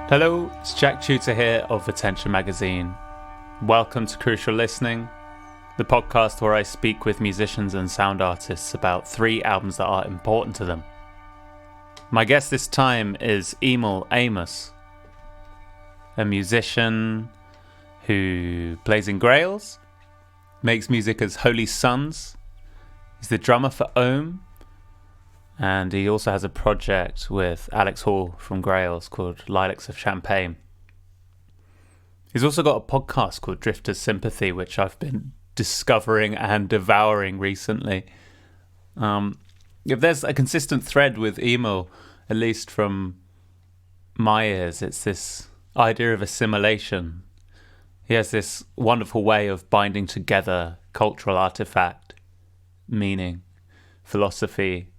Hello, it's Jack Tutor here of Attention Magazine. Welcome to Crucial Listening, the podcast where I speak with musicians and sound artists about 3 albums that are important to them. My guest this time is Emil Amos, a musician who plays in Grails, makes music as Holy Sons, he's the drummer for Ohm, and he also has a project with Alex Hall from Grails called Lilacs of Champagne. He's also got a podcast called Sympathy, which I've been discovering and devouring recently. If there's a consistent thread with Emil, at least from my ears, it's this idea of assimilation. He has this wonderful way of binding together cultural artifact, meaning, philosophy,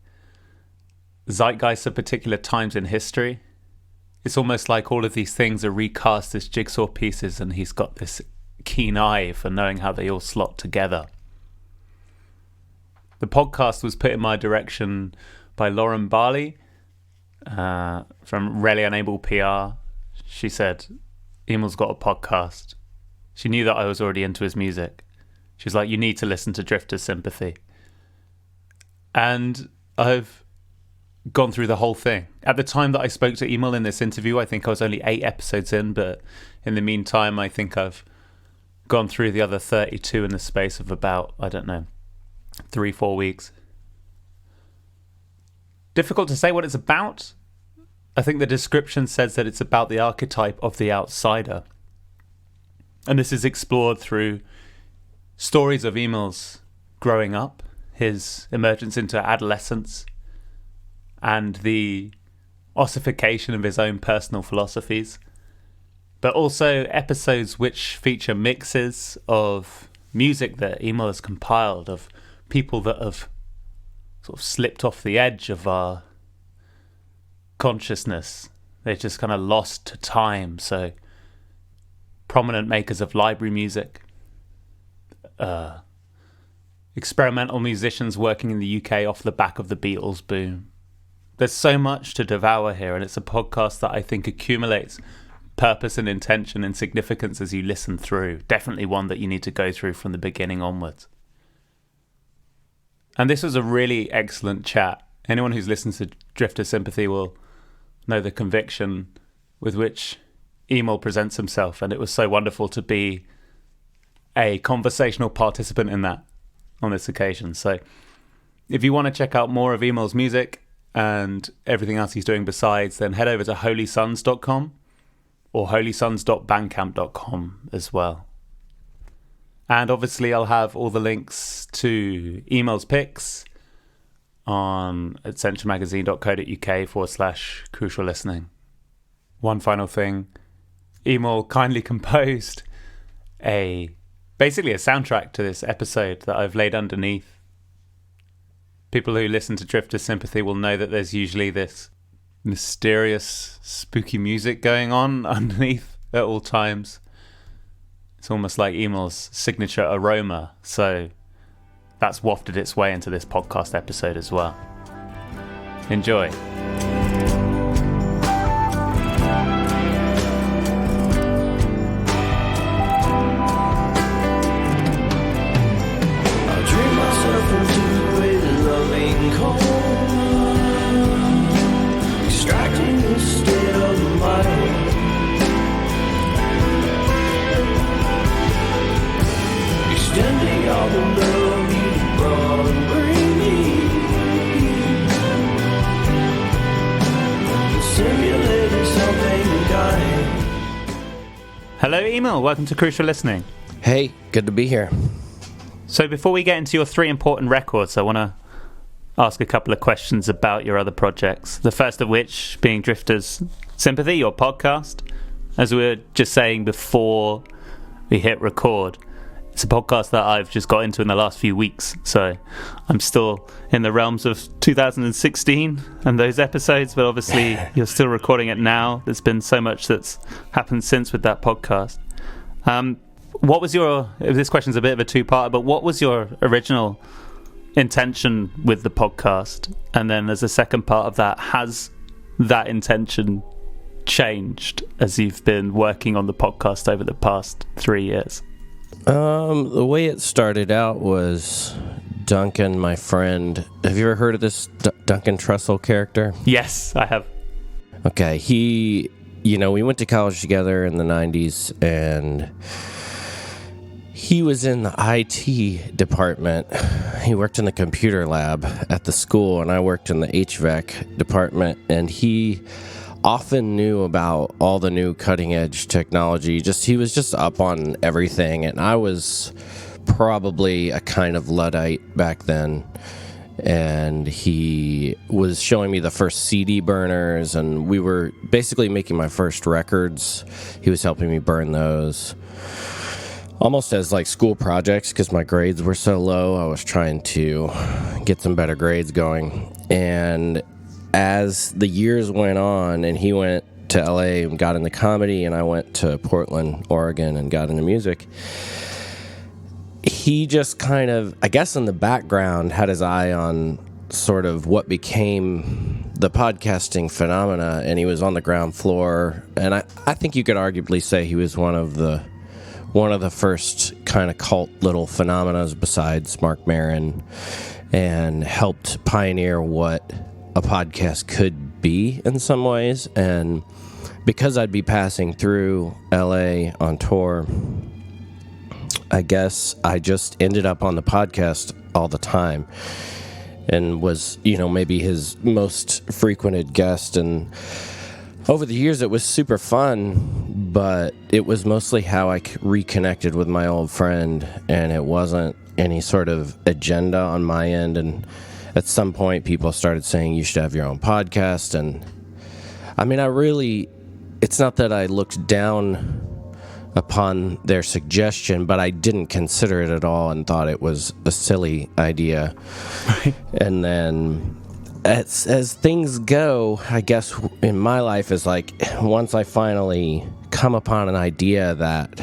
zeitgeist of particular times in history. It's almost like all of these things are recast as jigsaw pieces, and he's got this keen eye for knowing how they all slot together. The podcast was put in my direction by Lauren Barley from Really Unable PR. She said, Emil's got a podcast. She knew that I was already into his music. She's like, you need to listen to Sympathy. And I've gone through the whole thing. At the time that I spoke to Emil in this interview, I think I was only 8 episodes in, but in the meantime, I think I've gone through the other 32 in the space of about, 3-4 weeks. Difficult to say what it's about. I think the description says that it's about the archetype of the outsider. And this is explored through stories of Emil's growing up, his emergence into adolescence, and the ossification of his own personal philosophies, but also episodes which feature mixes of music that Emil has compiled of people that have sort of slipped off the edge of our consciousness. They're just kind of lost to time. So prominent makers of library music, experimental musicians working in the UK off the back of the Beatles boom. There's so much to devour here, and it's a podcast that I think accumulates purpose and intention and significance as you listen through. Definitely one that you need to go through from the beginning onwards. And this was a really excellent chat. Anyone who's listened to Sympathy will know the conviction with which Emil presents himself, and it was so wonderful to be a conversational participant in that on this occasion. So if you want to check out more of Emil's music and everything else he's doing besides, then head over to holysons.com or holysons.bandcamp.com as well. And obviously I'll have all the links to Emil's picks on attentionmagazine.co.uk/crucial listening. One final thing, Emil kindly composed basically a soundtrack to this episode that I've laid underneath. People who listen to Sympathy will know that there's usually this mysterious, spooky music going on underneath at all times. It's almost like Emil's signature aroma, so that's wafted its way into this podcast episode as well. Enjoy. Hello, Emil. Welcome to Crucial Listening. Hey, good to be here. So before we get into your 3 important records, I want to ask a couple of questions about your other projects. The first of which being Sympathy, your podcast. As we were just saying before we hit record, it's a podcast that I've just got into in the last few weeks, so I'm still in the realms of 2016 and those episodes, but obviously you're still recording it now. There's been so much that's happened since with that podcast. What was this question's a bit of a two-parter, but what was your original intention with the podcast? And then as a second part of that, has that intention changed as you've been working on the podcast over the past 3 years? The way it started out was Duncan, my friend. Have you ever heard of this Duncan Trussell character? Yes, I have. Okay, we went to college together in the 90s, and he was in the IT department. He worked in the computer lab at the school, and I worked in the HVAC department, and he often knew about all the new cutting-edge technology. He was just up on everything, and I was probably a kind of Luddite back then. And he was showing me the first CD burners, and we were basically making my first records. He was helping me burn those almost as like school projects because my grades were so low. I was trying to get some better grades going. And as the years went on, and he went to LA and got into comedy, and I went to Portland, Oregon, and got into music, he just kind of, I guess in the background, had his eye on sort of what became the podcasting phenomena, and he was on the ground floor. And I think you could arguably say he was one of the first kind of cult little phenomena besides Mark Maron, and helped pioneer what a podcast could be in some ways. And because I'd be passing through LA on tour, I guess I just ended up on the podcast all the time and was, maybe his most frequented guest. And over the years, it was super fun, but it was mostly how I reconnected with my old friend, and it wasn't any sort of agenda on my end. And at some point, people started saying you should have your own podcast. And I mean, it's not that I looked down upon their suggestion, but I didn't consider it at all and thought it was a silly idea. Right. And then as things go, I guess in my life is like, once I finally come upon an idea that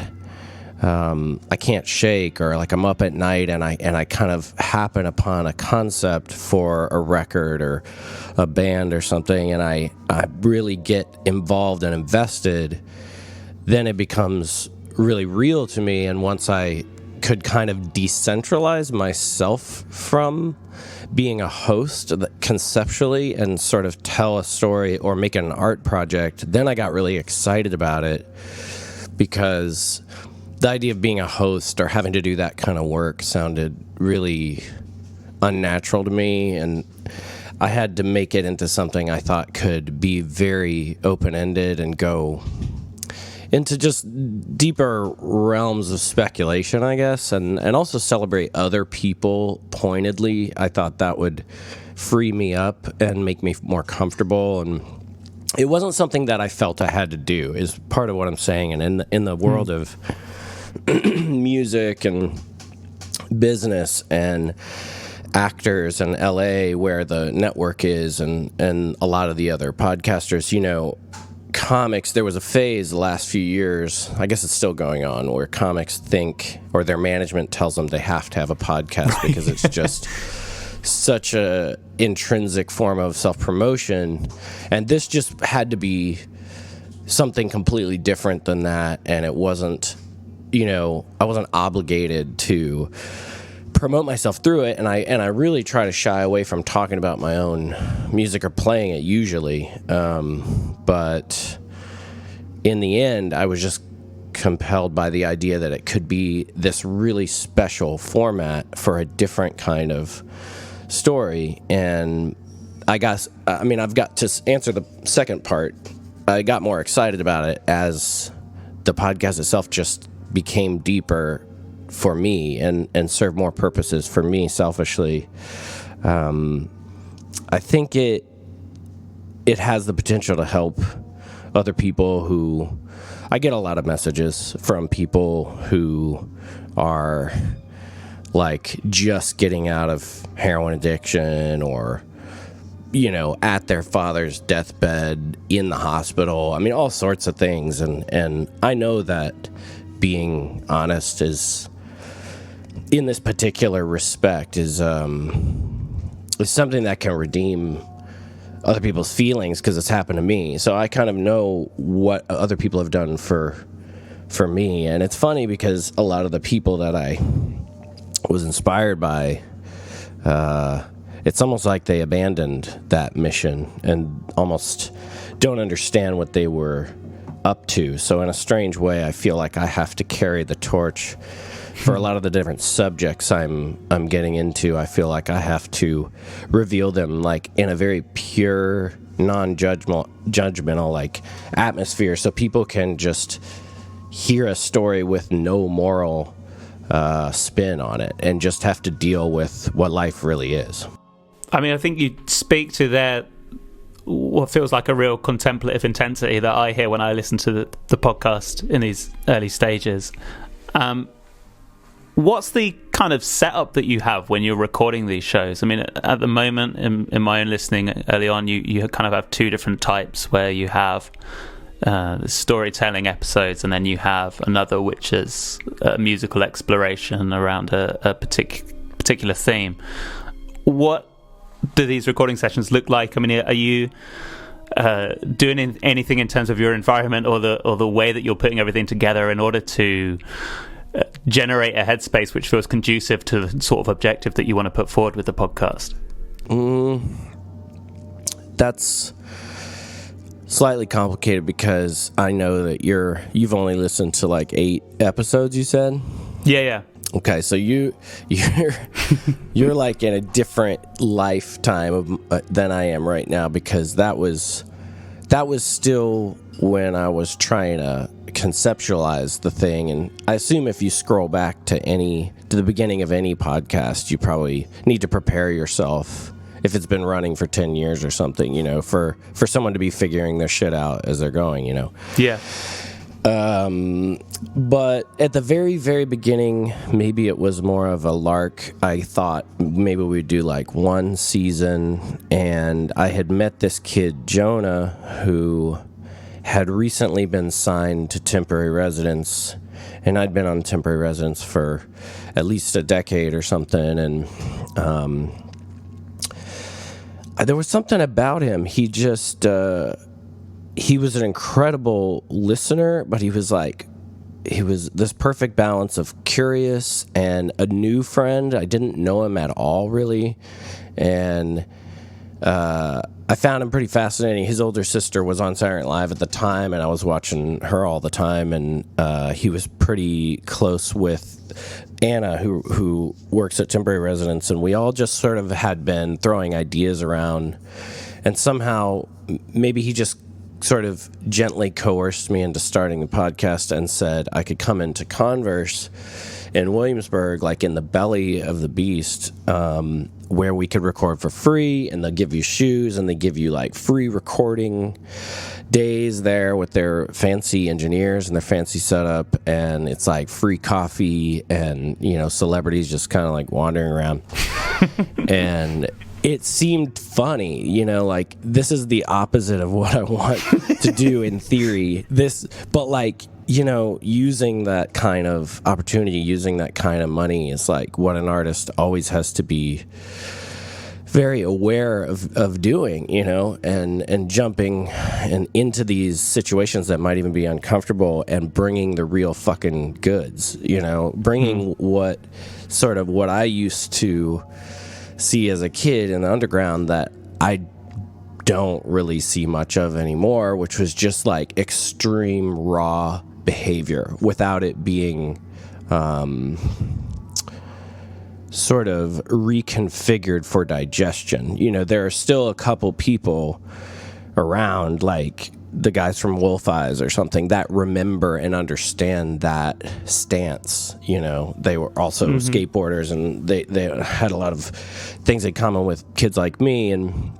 I can't shake, or like I'm up at night and I kind of happen upon a concept for a record or a band or something, and I really get involved and invested, then it becomes really real to me. And once I could kind of decentralize myself from being a host conceptually and sort of tell a story or make an art project, then I got really excited about it, because the idea of being a host or having to do that kind of work sounded really unnatural to me, and I had to make it into something I thought could be very open-ended and go into just deeper realms of speculation, I guess, and also celebrate other people pointedly. I thought that would free me up and make me more comfortable, and it wasn't something that I felt I had to do, is part of what I'm saying. And in the world of music and business and actors in LA, where the network is, and a lot of the other podcasters, comics, there was a phase the last few years, I guess it's still going on, where comics think, or their management tells them they have to have a podcast because it's just such a intrinsic form of self-promotion. And this just had to be something completely different than that. And it wasn't, I wasn't obligated to promote myself through it, and I really try to shy away from talking about my own music or playing it usually, but in the end I was just compelled by the idea that it could be this really special format for a different kind of story. And I've got to answer the second part. I got more excited about it as the podcast itself just became deeper for me and serve more purposes for me selfishly. I think it has the potential to help other people who, I get a lot of messages from people who are like just getting out of heroin addiction, or at their father's deathbed, in the hospital. I mean, all sorts of things. And I know that being honest is, in this particular respect, is something that can redeem other people's feelings because it's happened to me. So I kind of know what other people have done for me. And it's funny because a lot of the people that I was inspired by, it's almost like they abandoned that mission and almost don't understand what they were up to. So in a strange way, I feel like I have to carry the torch for a lot of the different subjects I'm getting into. I feel like I have to reveal them like in a very pure, non-judgmental like atmosphere, so people can just hear a story with no moral spin on it and just have to deal with what life really is. I mean, I think you speak to that what feels like a real contemplative intensity that I hear when I listen to the podcast in these early stages. What's the kind of setup that you have when you're recording these shows? I mean, at the moment, in my own listening early on, you kind of have two different types, where you have the storytelling episodes, and then you have another which is a musical exploration around a particular theme. What do these recording sessions look like? I mean, are you doing anything in terms of your environment or the way that you're putting everything together in order to generate a headspace which feels conducive to the sort of objective that you want to put forward with the podcast? That's slightly complicated because I know that you've only listened to like 8 episodes, you said? Yeah. Okay, so you're like in a different lifetime than I am right now, because that was still when I was trying to conceptualize the thing. And I assume if you scroll back to the beginning of any podcast, you probably need to prepare yourself, if it's been running for 10 years or something, for someone to be figuring their shit out as they're going, Yeah. But at the very, very beginning, maybe it was more of a lark. I thought maybe we'd do like 1 season, and I had met this kid, Jonah, who had recently been signed to temporary residence, and I'd been on temporary residence for at least a decade or something, and there was something about him. He just he was an incredible listener, but he was this perfect balance of curious and a new friend. I didn't know him at all, really, and I found him pretty fascinating. His older sister was on Saturday Night Live at the time, and I was watching her all the time, and he was pretty close with Anna, who works at temporary residence, and we all just sort of had been throwing ideas around, and somehow maybe he just sort of gently coerced me into starting the podcast and said I could come into Converse in Williamsburg, like in the belly of the beast, where we could record for free, and they'll give you shoes, and they give you like free recording days there with their fancy engineers and their fancy setup, and it's like free coffee and celebrities just kind of like wandering around. And it seemed funny, like this is the opposite of what I want to do in theory. But like, using that kind of opportunity, using that kind of money is like what an artist always has to be very aware of doing, and jumping and into these situations that might even be uncomfortable and bringing the real fucking goods, bringing what I used to see as a kid in the underground that I don't really see much of anymore, which was just like extreme raw behavior without it being sort of reconfigured for digestion. There are still a couple people around, like the guys from Wolf Eyes or something, that remember and understand that stance. They were also skateboarders, and they had a lot of things in common with kids like me, and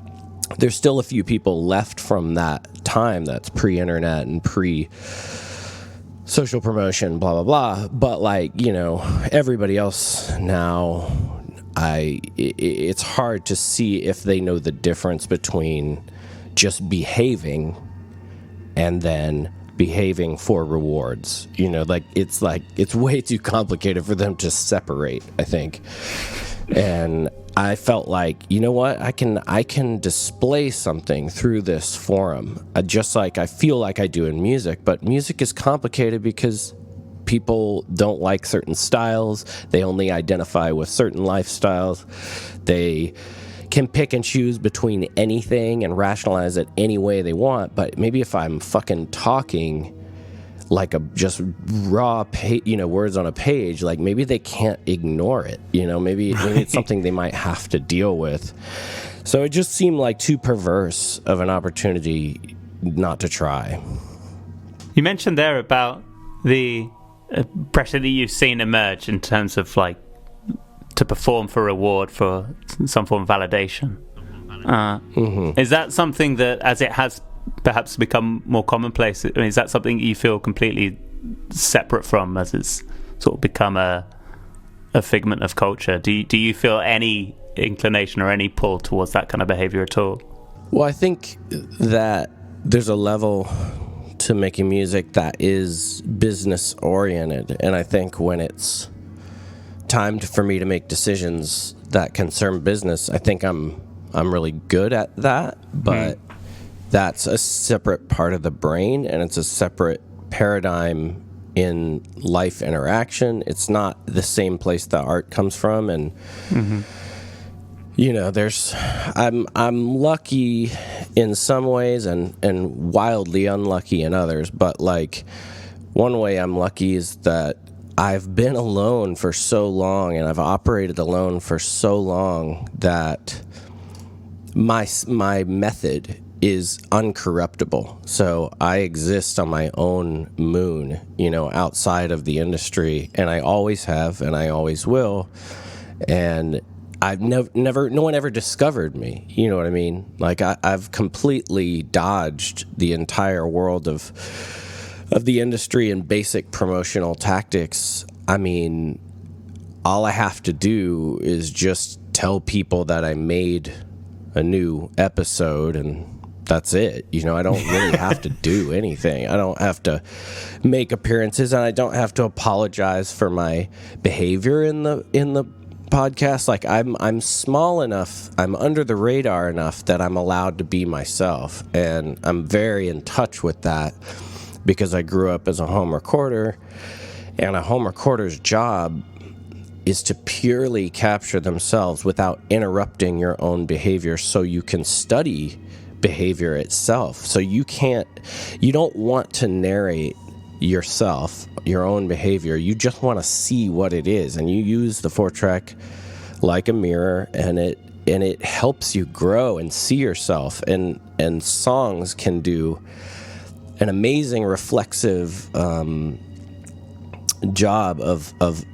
there's still a few people left from that time that's pre-internet and social promotion, blah, blah, blah. But like, everybody else now, it's hard to see if they know the difference between just behaving and then behaving for rewards. It's way too complicated for them to separate, I think. And I felt like, you know what, I can display something through this forum, just like I feel like I do in music. But music is complicated because people don't like certain styles. They only identify with certain lifestyles. They can pick and choose between anything and rationalize it any way they want. But maybe if I'm fucking talking like a just raw words on a page, like maybe they can't ignore it, maybe it's something they might have to deal with. So it just seemed like too perverse of an opportunity not to try. You mentioned there about the pressure that you've seen emerge in terms of like to perform for reward, for some form of validation. Is that something that, as it has perhaps become more commonplace, is that something you feel completely separate from as it's sort of become a figment of culture? Do you feel any inclination or any pull towards that kind of behavior at all? Well, I think that there's a level to making music that is business oriented, and I think when it's time for me to make decisions that concern business, I think I'm really good at that, but that's a separate part of the brain, and it's a separate paradigm in life interaction. It's not the same place that art comes from, and I'm lucky in some ways and wildly unlucky in others. But like, one way I'm lucky is that I've been alone for so long, and I've operated alone for so long that my method is uncorruptible. So I exist on my own moon, outside of the industry, and I always have, and I always will. And I've no one ever discovered me. You know what I mean? Like I've completely dodged the entire world of the industry and basic promotional tactics. I mean, all I have to do is just tell people that I made a new episode, and that's it. I don't really have to do anything. I don't have to make appearances, and I don't have to apologize for my behavior in the podcast. Like I'm small enough, I'm under the radar enough that I'm allowed to be myself, and I'm very in touch with that because I grew up as a home recorder, and a home recorder's job is to purely capture themselves without interrupting your own behavior, so you can study behavior itself. So you don't want to narrate yourself, your own behavior. You just want to see what it is, and you use the 4-track like a mirror, and it helps you grow and see yourself. And songs can do an amazing reflexive job of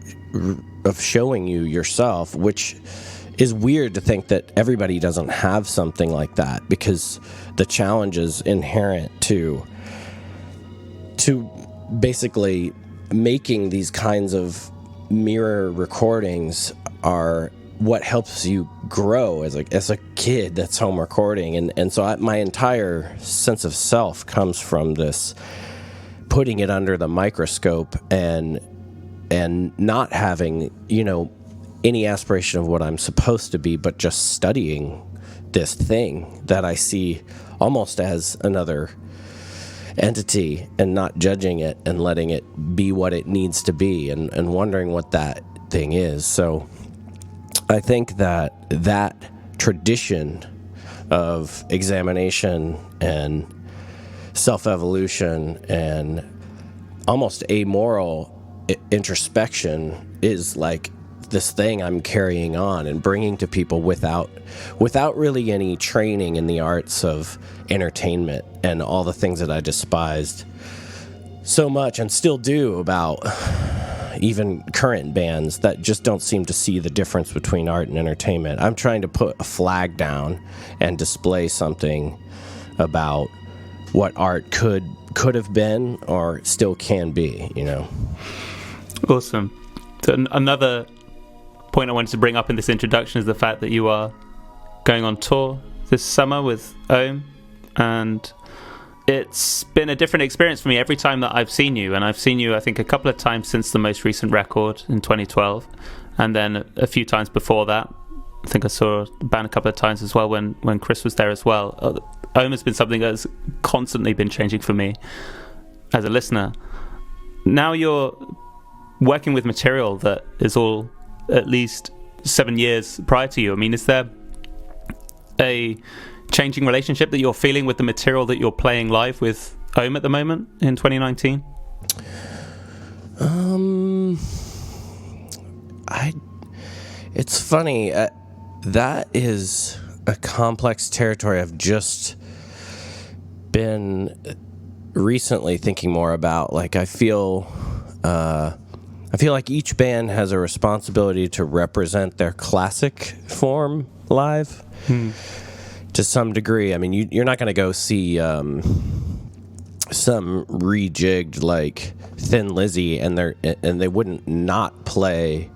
showing you yourself, which is weird to think that everybody doesn't have something like that, because the challenges inherent to basically making these kinds of mirror recordings are what helps you grow as a kid that's home recording. And so my entire sense of self comes from this putting it under the microscope and not having, any aspiration of what I'm supposed to be, but just studying this thing that I see almost as another entity, and not judging it and letting it be what it needs to be, and wondering what that thing is. So I think that tradition of examination and self-evolution and almost amoral introspection is like this thing I'm carrying on and bringing to people without really any training in the arts of entertainment and all the things that I despised so much and still do about even current bands that just don't seem to see the difference between art and entertainment. I'm trying to put a flag down and display something about what art could have been or still can be, Awesome. So another point I wanted to bring up in this introduction is the fact that you are going on tour this summer with Ohm, and it's been a different experience for me every time that I've seen you, and I've seen you I think a couple of times since the most recent record in 2012, And then a few times before that, I think I saw the band a couple of times as well when Chris was there as well. Ohm has been something that's constantly been changing for me as a listener. Now you're working with material that is all at least 7 years prior to you. I mean, is there a changing relationship that you're feeling with the material that you're playing live with Ohm at the moment in 2019? It's funny. That is a complex territory I've just been recently thinking more about. Like, I feel like each band has a responsibility to represent their classic form live to some degree. I mean, you're not going to go see some rejigged like Thin Lizzy and they wouldn't not play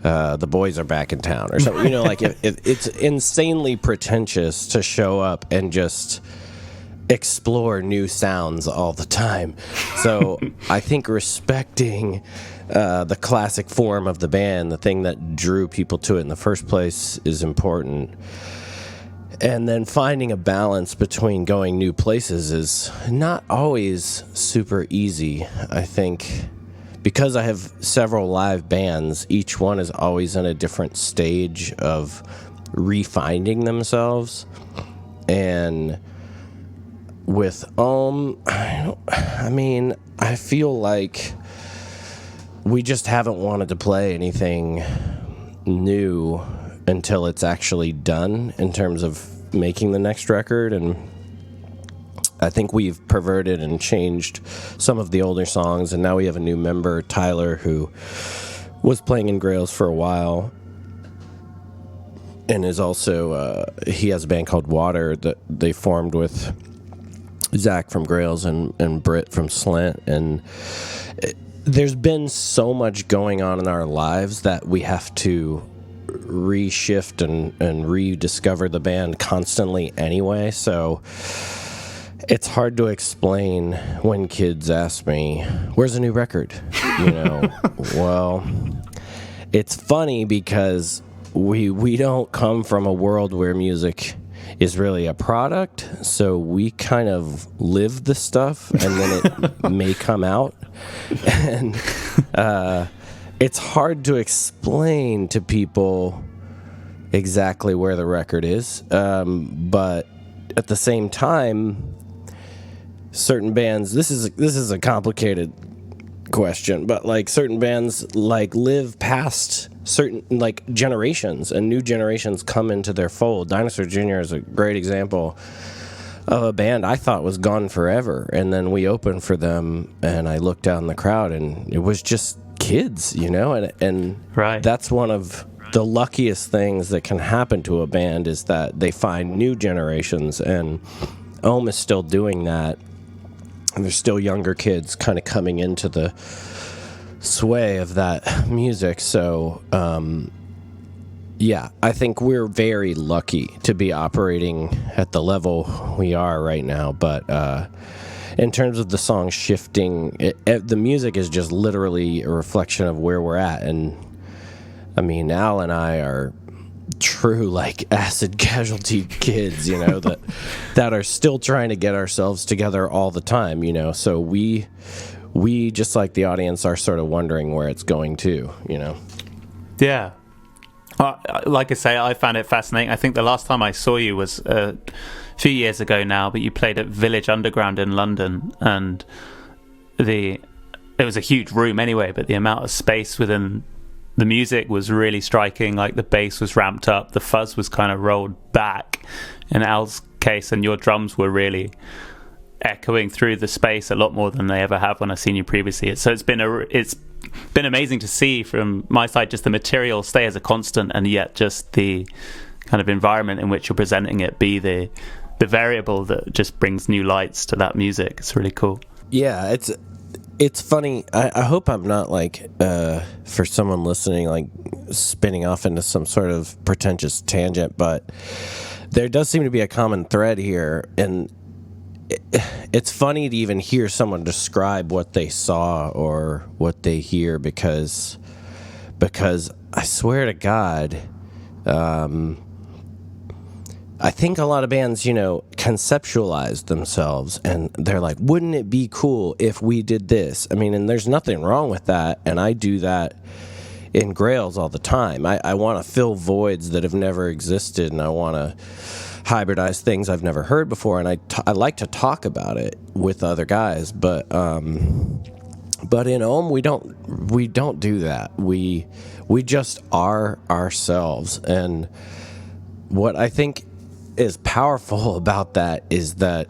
The Boys Are Back in Town or something. You know, like if it's insanely pretentious to show up and just explore new sounds all the time. So I think respecting the classic form of the band, the thing that drew people to it in the first place, is important. And then finding a balance between going new places is not always super easy. I think because I have several live bands, each one is always in a different stage of refinding themselves. And with I feel like we just haven't wanted to play anything new until it's actually done in terms of making the next record. And I think we've perverted and changed some of the older songs, and now we have a new member, Tyler, who was playing in Grails for a while and is also he has a band called Water that they formed with Zach from Grails and Britt from Slant. And there's been so much going on in our lives that we have to reshift and rediscover the band constantly anyway. So it's hard to explain when kids ask me, where's the new record? You know, well, it's funny because we don't come from a world where music is really a product, so we kind of live the stuff and then it may come out. And it's hard to explain to people exactly where the record is, but at the same time, certain bands, this is a complicated question, but like certain bands like live past certain like generations, and new generations come into their fold. Dinosaur Jr. is a great example of a band I thought was gone forever, and then we opened for them, and I looked down the crowd, and it was just kids, you know, and right. That's one of the luckiest things that can happen to a band, is that they find new generations, and Ohm is still doing that. And there's still younger kids kind of coming into the sway of that music. So, yeah, I think we're very lucky to be operating at the level we are right now. But in terms of the song shifting, the music is just literally a reflection of where we're at. And, I mean, Al and I are true like acid casualty kids, you know, that are still trying to get ourselves together all the time, you know. So we just like the audience are sort of wondering where it's going to, you know. Yeah. Like I say, I found it fascinating. I think the last time I saw you was a few years ago now, but you played at Village Underground in London, and it was a huge room anyway, but the amount of space within the music was really striking. Like the bass was ramped up, the fuzz was kind of rolled back in Al's case, and your drums were really echoing through the space a lot more than they ever have when I've seen you previously. So it's been amazing to see from my side just the material stay as a constant, and yet just the kind of environment in which you're presenting it be the variable that just brings new lights to that music. It's really cool. Yeah, it's funny. I hope I'm not like, for someone listening, like spinning off into some sort of pretentious tangent, but there does seem to be a common thread here. And it's funny to even hear someone describe what they saw or what they hear, because because I swear to God, I think a lot of bands, conceptualize themselves and they're like, wouldn't it be cool if we did this? I mean, and there's nothing wrong with that. And I do that in Grails all the time. I want to fill voids that have never existed, and I want to hybridize things I've never heard before. And I like to talk about it with other guys, but in Ohm, we don't do that. We just are ourselves. And what I think is powerful about that is that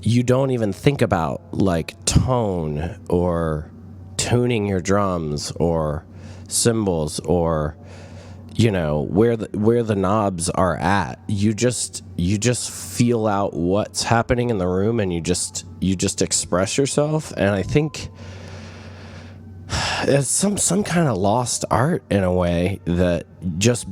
you don't even think about like tone or tuning your drums or cymbals or where the knobs are at. You just feel out what's happening in the room, and you just express yourself. And I think it's some kind of lost art in a way, that just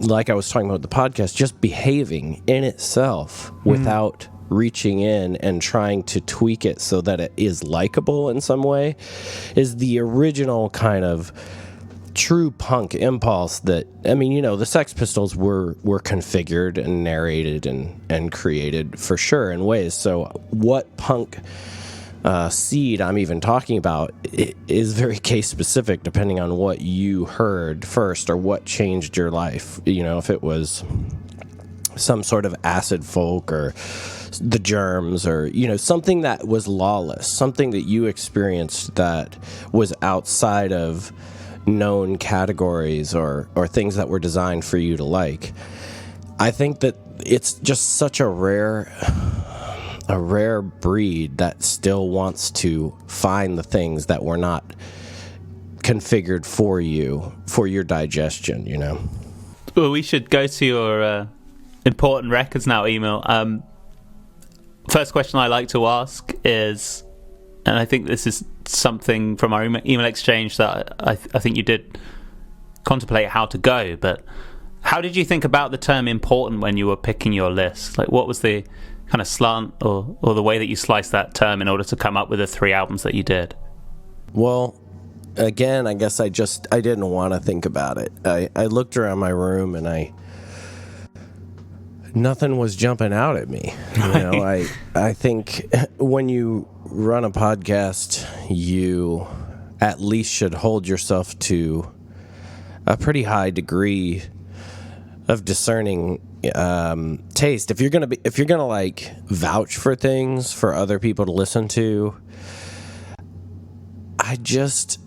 like I was talking about the podcast, just behaving in itself without reaching in and trying to tweak it so that it is likable in some way is the original kind of true punk impulse. That, I mean, the Sex Pistols were configured and narrated and created for sure in ways. So what punk seed I'm even talking about is very case specific, depending on what you heard first or what changed your life. If it was some sort of acid folk or the Germs, or something that was lawless, something that you experienced that was outside of known categories or things that were designed for you to like. I think that it's just such a rare breed that still wants to find the things that were not configured for you, for your digestion, Well, we should go to your important records now, Emil. First question I like to ask is, and I think this is something from our email exchange that I think you did contemplate how to go, but how did you think about the term important when you were picking your list? Like, what was the kind of slant or the way that you sliced that term in order to come up with the 3 albums that you did? Well, again, I guess I didn't want to think about it. I looked around my room and nothing was jumping out at me. I think when you run a podcast, you at least should hold yourself to a pretty high degree of discerning taste. If you're gonna like vouch for things for other people to listen to, I guess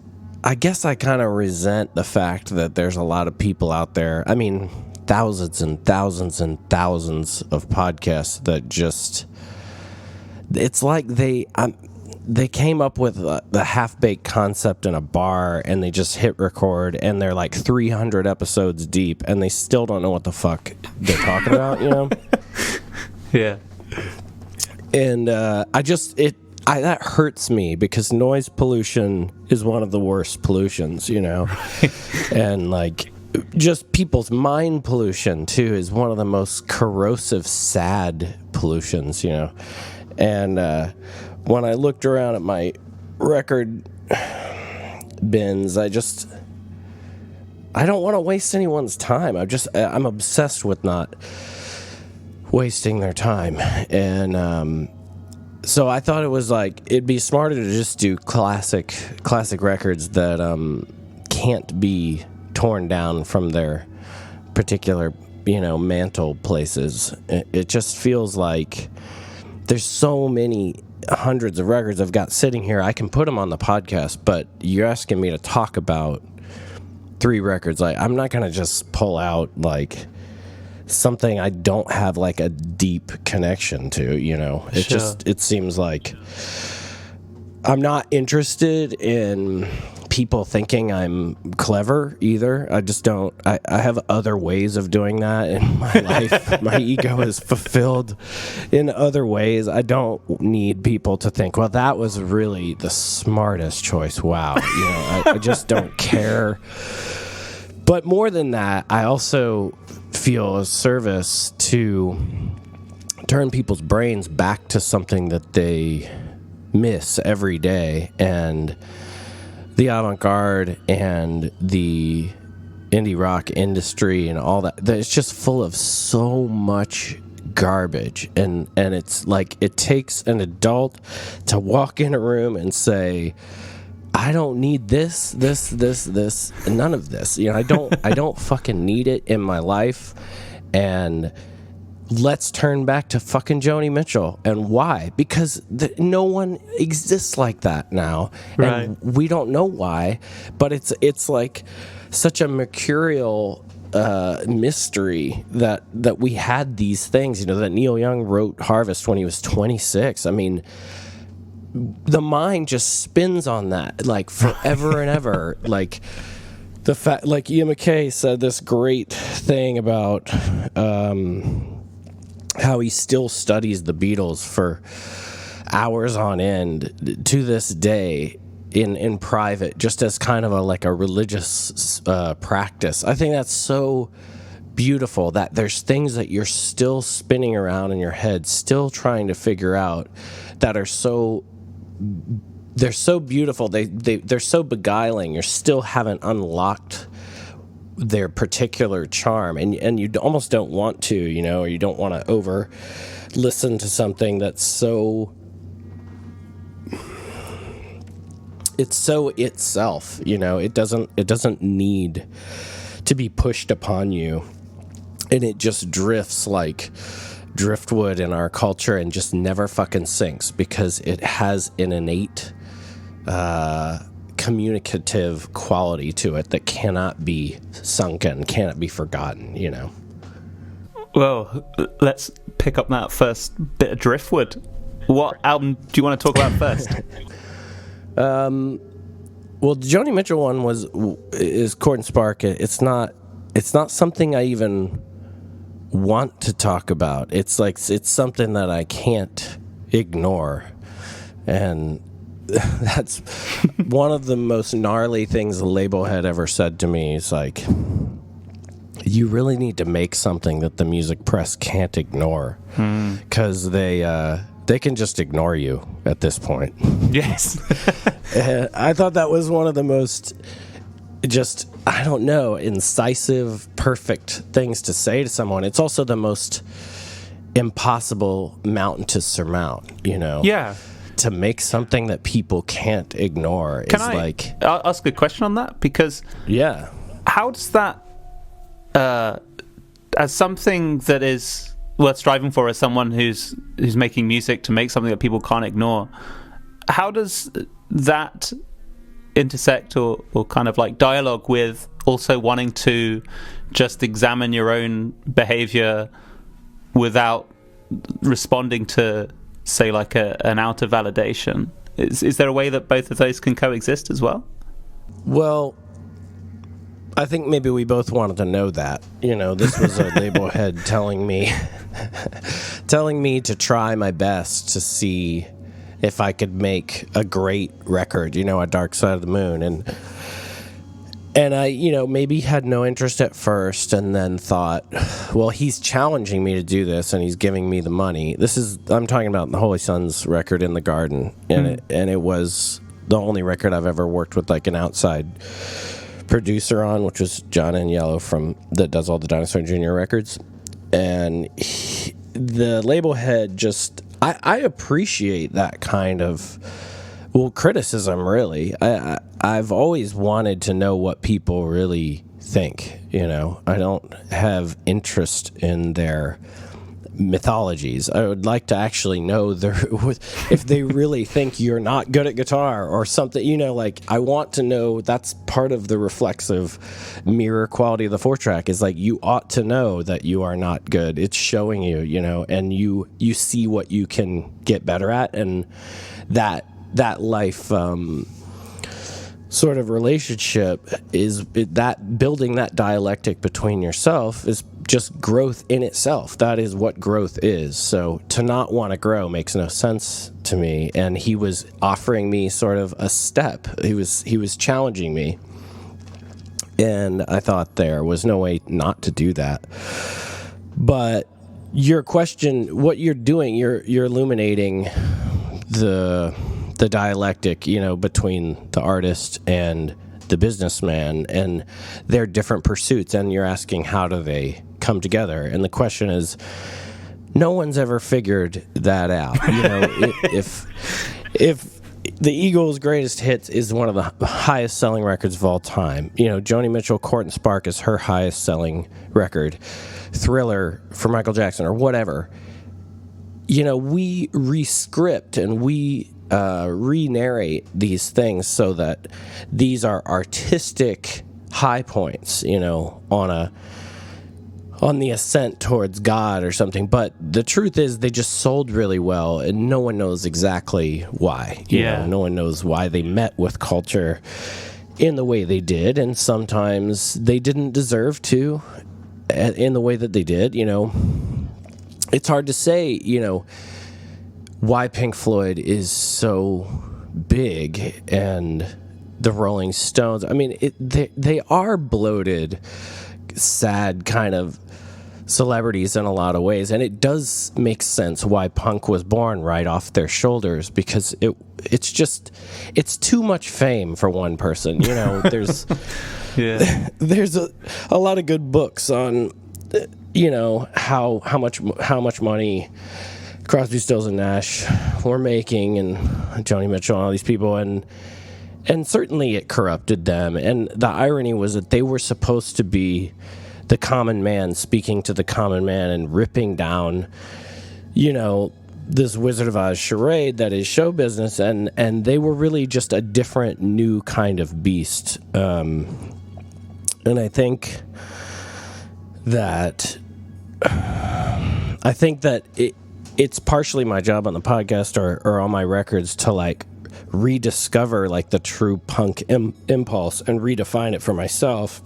I kind of resent the fact that there's a lot of people out there. I mean, thousands and thousands and thousands of podcasts that just, it's like they came up with the half-baked concept in a bar, and they just hit record, and they're like 300 episodes deep, and they still don't know what the fuck they're talking about, Yeah. And that hurts me, because noise pollution is one of the worst pollutions, and like just people's mind pollution too is one of the most corrosive, sad pollutions, and when I looked around at my record bins, I don't want to waste anyone's time. I'm obsessed with not wasting their time. And so I thought it was like, it'd be smarter to just do classic records that can't be torn down from their particular, mantle places. It just feels like there's so many hundreds of records I've got sitting here. I can put them on the podcast, but you're asking me to talk about 3 records. Like, I'm not gonna just pull out like something I don't have like a deep connection to. It seems like I'm not interested in people thinking I'm clever either. I just don't. I have other ways of doing that in my life. My ego is fulfilled in other ways. I don't need people to think, well, that was really the smartest choice. Wow. I just don't care. But more than that, I also feel a service to turn people's brains back to something that they miss every day. And the avant-garde and the indie rock industry and all that, it's just full of so much garbage, and it's like it takes an adult to walk in a room and say, I don't need this, and none of this. You know, I don't fucking need it in my life. And let's turn back to fucking Joni Mitchell. And why? Because no one exists like that now. Right. And we don't know why, but it's like such a mercurial mystery that we had these things, you know, that Neil Young wrote Harvest when he was 26. I mean, the mind just spins on that like forever and ever. Like the fact, like Ian MacKaye said this great thing about how he still studies the Beatles for hours on end to this day in private, just as kind of a religious practice. I think that's so beautiful that there's things that you're still spinning around in your head, still trying to figure out, that are they're so beautiful, they're so beguiling. You still haven't unlocked their particular charm, and you almost don't want to, you know, or you don't want to over listen to something that's so, it's so itself, you know. It doesn't need to be pushed upon you, and it just drifts like driftwood in our culture and just never fucking sinks, because it has an innate communicative quality to it that cannot be sunken, cannot be forgotten, you know. Well, let's pick up that first bit of Driftwood. What album do you want to talk about first? Well, the Joni Mitchell one is Court and Spark. It's not something I even want to talk about. It's something that I can't ignore, and that's one of the most gnarly things the label had ever said to me. Is like, you really need to make something that the music press can't ignore, because they can just ignore you at this point. Yes. I thought that was one of the most, just, I don't know, incisive, perfect things to say to someone. It's also the most impossible mountain to surmount, you know? Yeah. To make something that people can't ignore Can I ask a question on that? Because yeah, how does that, as something that is worth striving for, as someone who's making music to make something that people can't ignore, how does that intersect or kind of like dialogue with also wanting to just examine your own behavior without responding to, say, like an outer validation? Is there a way that both of those can coexist as well? Well, I think maybe we both wanted to know that. You know, this was a label head telling me to try my best to see if I could make a great record, you know, a Dark Side of the Moon. And I, you know, maybe had no interest at first, and then thought, well, he's challenging me to do this, and he's giving me the money. I'm talking about the Holy Sons record, In the Garden, and it was the only record I've ever worked with like an outside producer on, which was John Aniello that does all the Dinosaur Jr. records. And the label head just, I appreciate that kind of, well, criticism, really. I've always wanted to know what people really think, you know. I don't have interest in their mythologies. I would like to actually know if they really think you're not good at guitar or something, you know. Like, I want to know. That's part of the reflexive mirror quality of the 4-track, is like, you ought to know that you are not good. It's showing you, you know, and you see what you can get better at, and that life sort of relationship is that building that dialectic between yourself is just growth in itself. That is what growth is. So to not want to grow makes no sense to me. And he was offering me sort of a step. He was challenging me, and I thought there was no way not to do that. But your question, what you're doing, you're illuminating the the dialectic, between the artist and the businessman and their different pursuits. And you're asking, how do they come together? And the question is, no one's ever figured that out. If the Eagles' greatest hits is one of the highest selling records of all time, Joni Mitchell, Court and Spark is her highest selling record, Thriller for Michael Jackson or whatever, we re-script and we re-narrate these things so that these are artistic high points, on the ascent towards God or something. But the truth is they just sold really well, and no one knows exactly why. No one knows why they met with culture in the way they did, and sometimes they didn't deserve to in the way that they did. It's hard to say, why Pink Floyd is so big and the Rolling Stones. I mean, they are bloated, sad kind of celebrities in a lot of ways, and it does make sense why punk was born right off their shoulders, because it's too much fame for one person. There's there's a lot of good books on how much money Crosby, Stills and Nash were making, and Joni Mitchell and all these people, and certainly it corrupted them. And the irony was that they were supposed to be the common man speaking to the common man and ripping down, this Wizard of Oz charade that is show business, and they were really just a different, new kind of beast. And I think that it's partially my job on the podcast or on my records to rediscover the true punk impulse and redefine it for myself.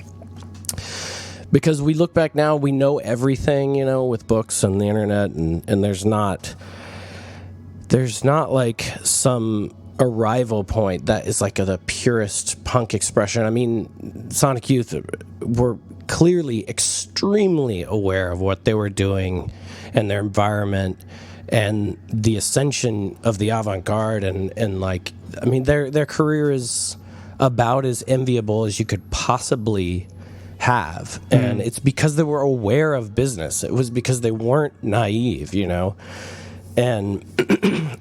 Because we look back now, we know everything, with books and the internet, and there's not some arrival point that is the purest punk expression. I mean, Sonic Youth were clearly extremely aware of what they were doing and their environment and the ascension of the avant-garde, and their career is about as enviable as you could possibly have. And it's because they were aware of business. It was because they weren't naive, and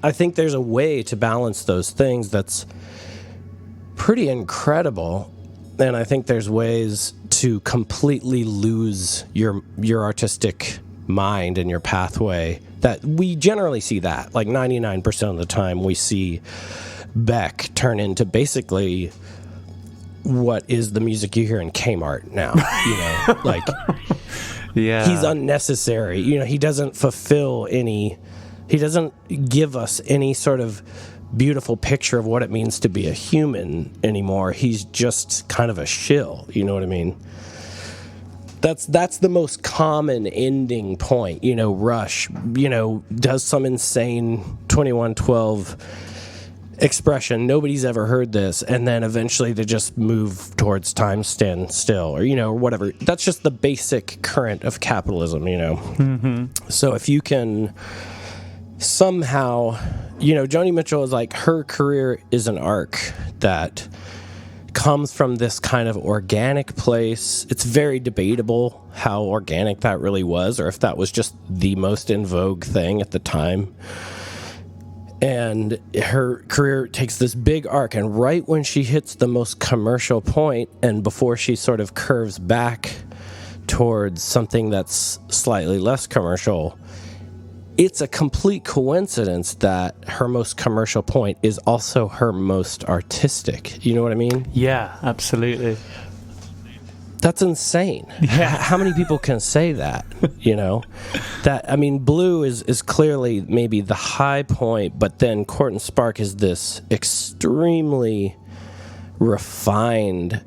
I think there's a way to balance those things that's pretty incredible. And I think there's ways to completely lose your artistic mind and your pathway, that we generally see that 99% of the time we see Beck turn into basically what is the music you hear in Kmart now. He's unnecessary. He doesn't fulfill he doesn't give us any sort of beautiful picture of what it means to be a human anymore. He's just kind of a shill. You know what I mean? That's the most common ending point. Rush, does some insane 2112 expression. Nobody's ever heard this. And then eventually they just move towards time stand still, or whatever. That's just the basic current of capitalism, Mm-hmm. So if you can somehow, Joni Mitchell is her career is an arc that comes from this kind of organic place. It's very debatable how organic that really was, or if that was just the most in vogue thing at the time. And her career takes this big arc, and right when she hits the most commercial point, and before she sort of curves back towards something that's slightly less commercial, it's a complete coincidence that her most commercial point is also her most artistic. You know what I mean? Yeah, absolutely. That's insane. Yeah. How many people can say that? Blue is clearly maybe the high point, but then Court and Spark is this extremely refined,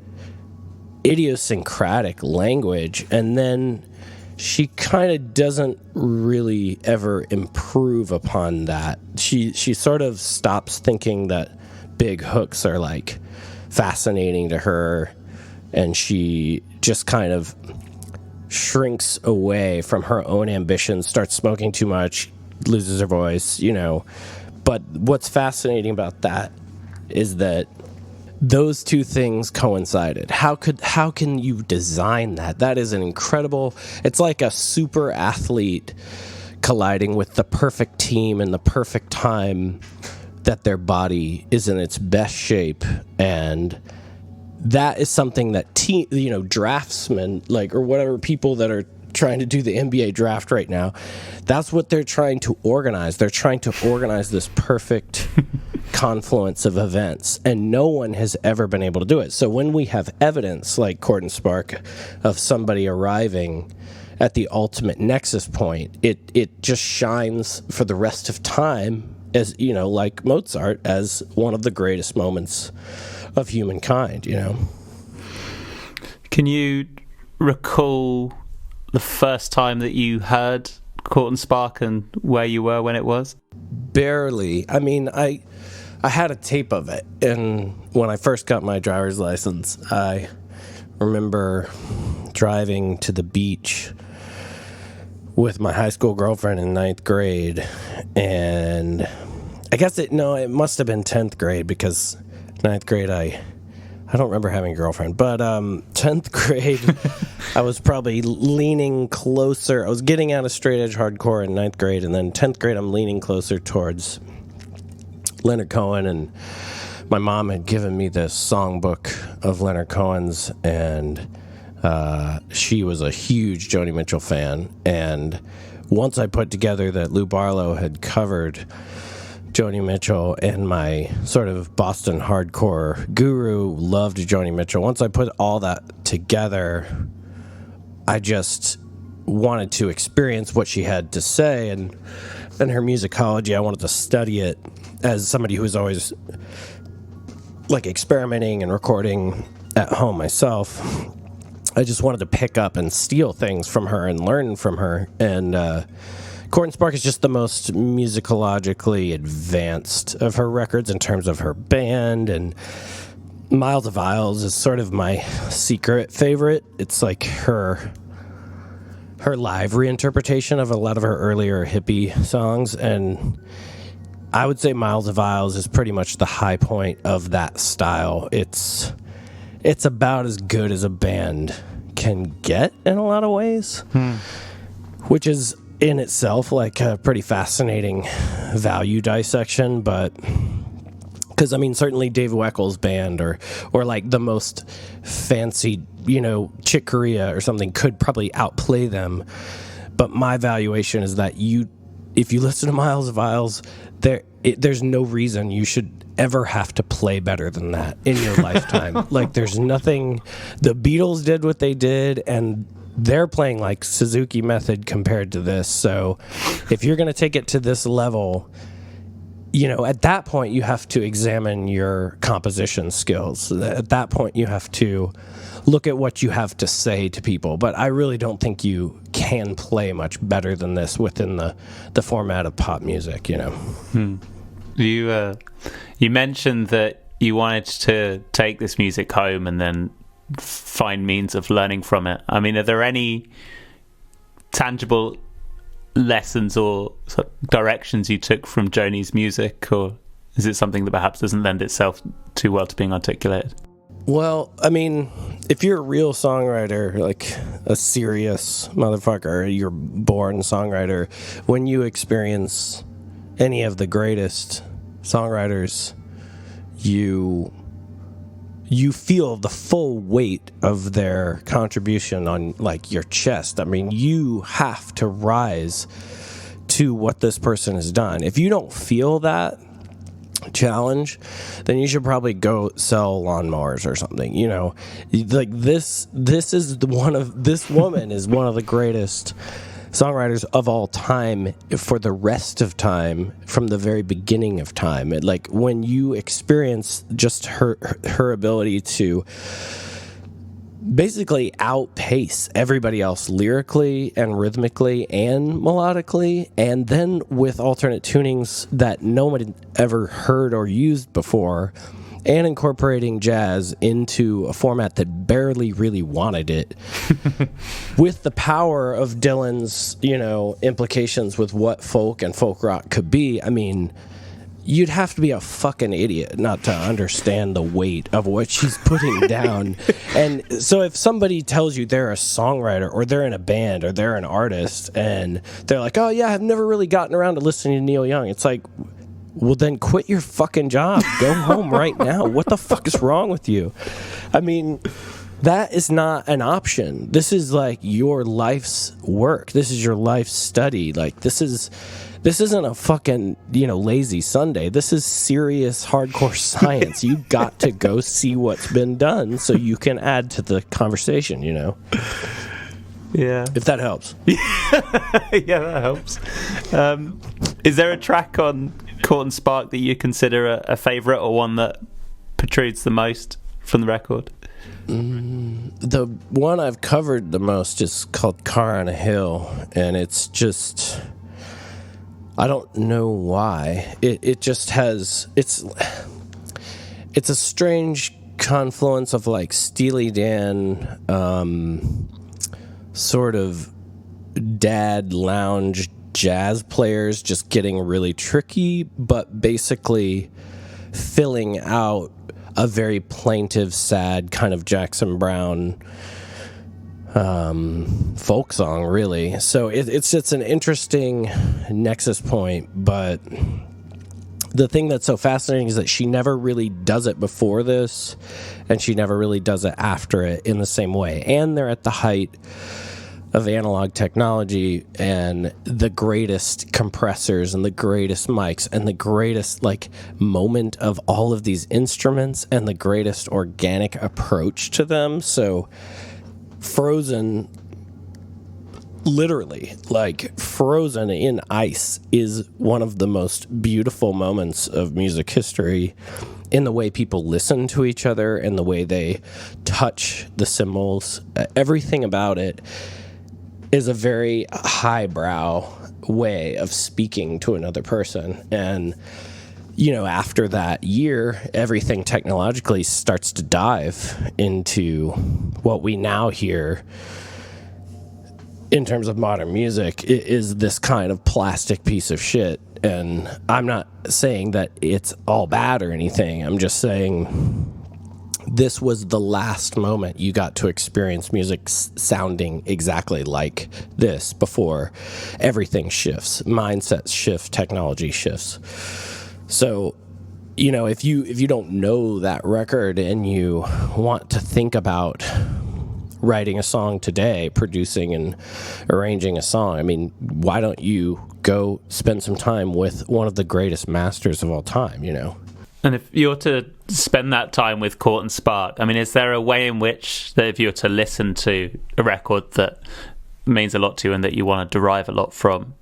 idiosyncratic language, and then she kind of doesn't really ever improve upon that. She sort of stops thinking that big hooks are fascinating to her, and she just kind of shrinks away from her own ambitions, starts smoking too much, loses her voice, But what's fascinating about that is that those two things coincided. How can you design that? That is an incredible, it's like a super athlete colliding with the perfect team and the perfect time that their body is in its best shape. And that is something that draftsmen, like, or whatever, people that are trying to do the NBA draft right now, that's what they're trying to organize. They're trying to organize this perfect confluence of events, and no one has ever been able to do it. So when we have evidence like Chord and Spark of somebody arriving at the ultimate nexus point, it just shines for the rest of time as, like Mozart, as one of the greatest moments of humankind, Can you recall the first time that you heard Chord and Spark and where you were when it was? Barely. I mean, I had a tape of it, and when I first got my driver's license, I remember driving to the beach with my high school girlfriend in 9th grade, and I guess it must have been 10th grade, because 9th grade I don't remember having a girlfriend, but 10th grade I was probably leaning closer. I was getting out of straight edge hardcore in 9th grade, and then 10th grade I'm leaning closer towards Leonard Cohen, and my mom had given me this songbook of Leonard Cohen's, and she was a huge Joni Mitchell fan, and once I put together that Lou Barlow had covered Joni Mitchell, and my sort of Boston hardcore guru loved Joni Mitchell, once I put all that together, I just wanted to experience what she had to say, and her musicology. I wanted to study it as somebody who was always like experimenting and recording at home myself. I just wanted to pick up and steal things from her and learn from her. And Chord and Spark is just the most musicologically advanced of her records in terms of her band. And Miles of Isles is sort of my secret favorite. It's like her live reinterpretation of a lot of her earlier hippie songs. And I would say Miles of Isles is pretty much the high point of that style. It's about as good as a band can get in a lot of ways, which is in itself like a pretty fascinating value dissection. But because, I mean, certainly Dave Weckl band or like the most fancy, Chick Corea or something could probably outplay them. But my valuation is that if you listen to Miles of Isles, there's no reason you should ever have to play better than that in your lifetime. Like, there's nothing. The Beatles did what they did, and they're playing like Suzuki Method compared to this. So if you're going to take it to this level, at that point you have to examine your composition skills. At that point you have to look at what you have to say to people. But I really don't think you can play much better than this within the format of pop music, You mentioned that you wanted to take this music home and then find means of learning from it. I mean, are there any tangible lessons or sort of directions you took from Joni's music, or is it something that perhaps doesn't lend itself too well to being articulated? Well, I mean, if you're a real songwriter, like a serious motherfucker, you're born songwriter, when you experience any of the greatest songwriters, you feel the full weight of their contribution on like your chest. I mean, you have to rise to what this person has done. If you don't feel that challenge, then you should probably go sell lawnmowers or something. Like this woman is one of the greatest songwriters of all time for the rest of time, from the very beginning of time. Like, when you experience just her ability to basically outpace everybody else lyrically and rhythmically and melodically, and then with alternate tunings that no one had ever heard or used before, and incorporating jazz into a format that barely really wanted it, with the power of Dylan's, implications with what folk and folk rock could be. I mean, you'd have to be a fucking idiot not to understand the weight of what she's putting down. And so if somebody tells you they're a songwriter or they're in a band or they're an artist and they're like, oh yeah, I've never really gotten around to listening to Neil Young, it's like, well then quit your fucking job. Go home right now. What the fuck is wrong with you? I mean, that is not an option. This is like your life's work. This is your life's study. Like this isn't a fucking, lazy Sunday. This is serious, hardcore science. You got to go see what's been done so you can add to the conversation, Yeah. If that helps. Yeah, that helps. Is there a track on Court and Spark that you consider a favourite or one that protrudes the most from the record? The one I've covered the most is called Car on a Hill, and it's just... I don't know why. It just has... It's a strange confluence of, like, Steely Dan, sort of dad lounge jazz players just getting really tricky, but basically filling out a very plaintive, sad kind of Jackson Brown folk song, really. So it's an interesting nexus point, but the thing that's so fascinating is that she never really does it before this, and she never really does it after it in the same way. And they're at the height of analog technology and the greatest compressors and the greatest mics and the greatest moment of all of these instruments and the greatest organic approach to them. So Frozen, literally, frozen in ice, is one of the most beautiful moments of music history in the way people listen to each other and the way they touch the cymbals. Everything about it is a very highbrow way of speaking to another person. And, after that year, everything technologically starts to dive into what we now hear in terms of modern music is this kind of plastic piece of shit. And I'm not saying that it's all bad or anything. I'm just saying this was the last moment you got to experience music sounding exactly like this before everything shifts, mindsets shift, technology shifts. So, if you don't know that record and you want to think about writing a song today, producing and arranging a song, I mean, why don't you go spend some time with one of the greatest masters of all time, And if you were to spend that time with Court and Spark, I mean, is there a way in which that if you were to listen to a record that means a lot to you and that you want to derive a lot from,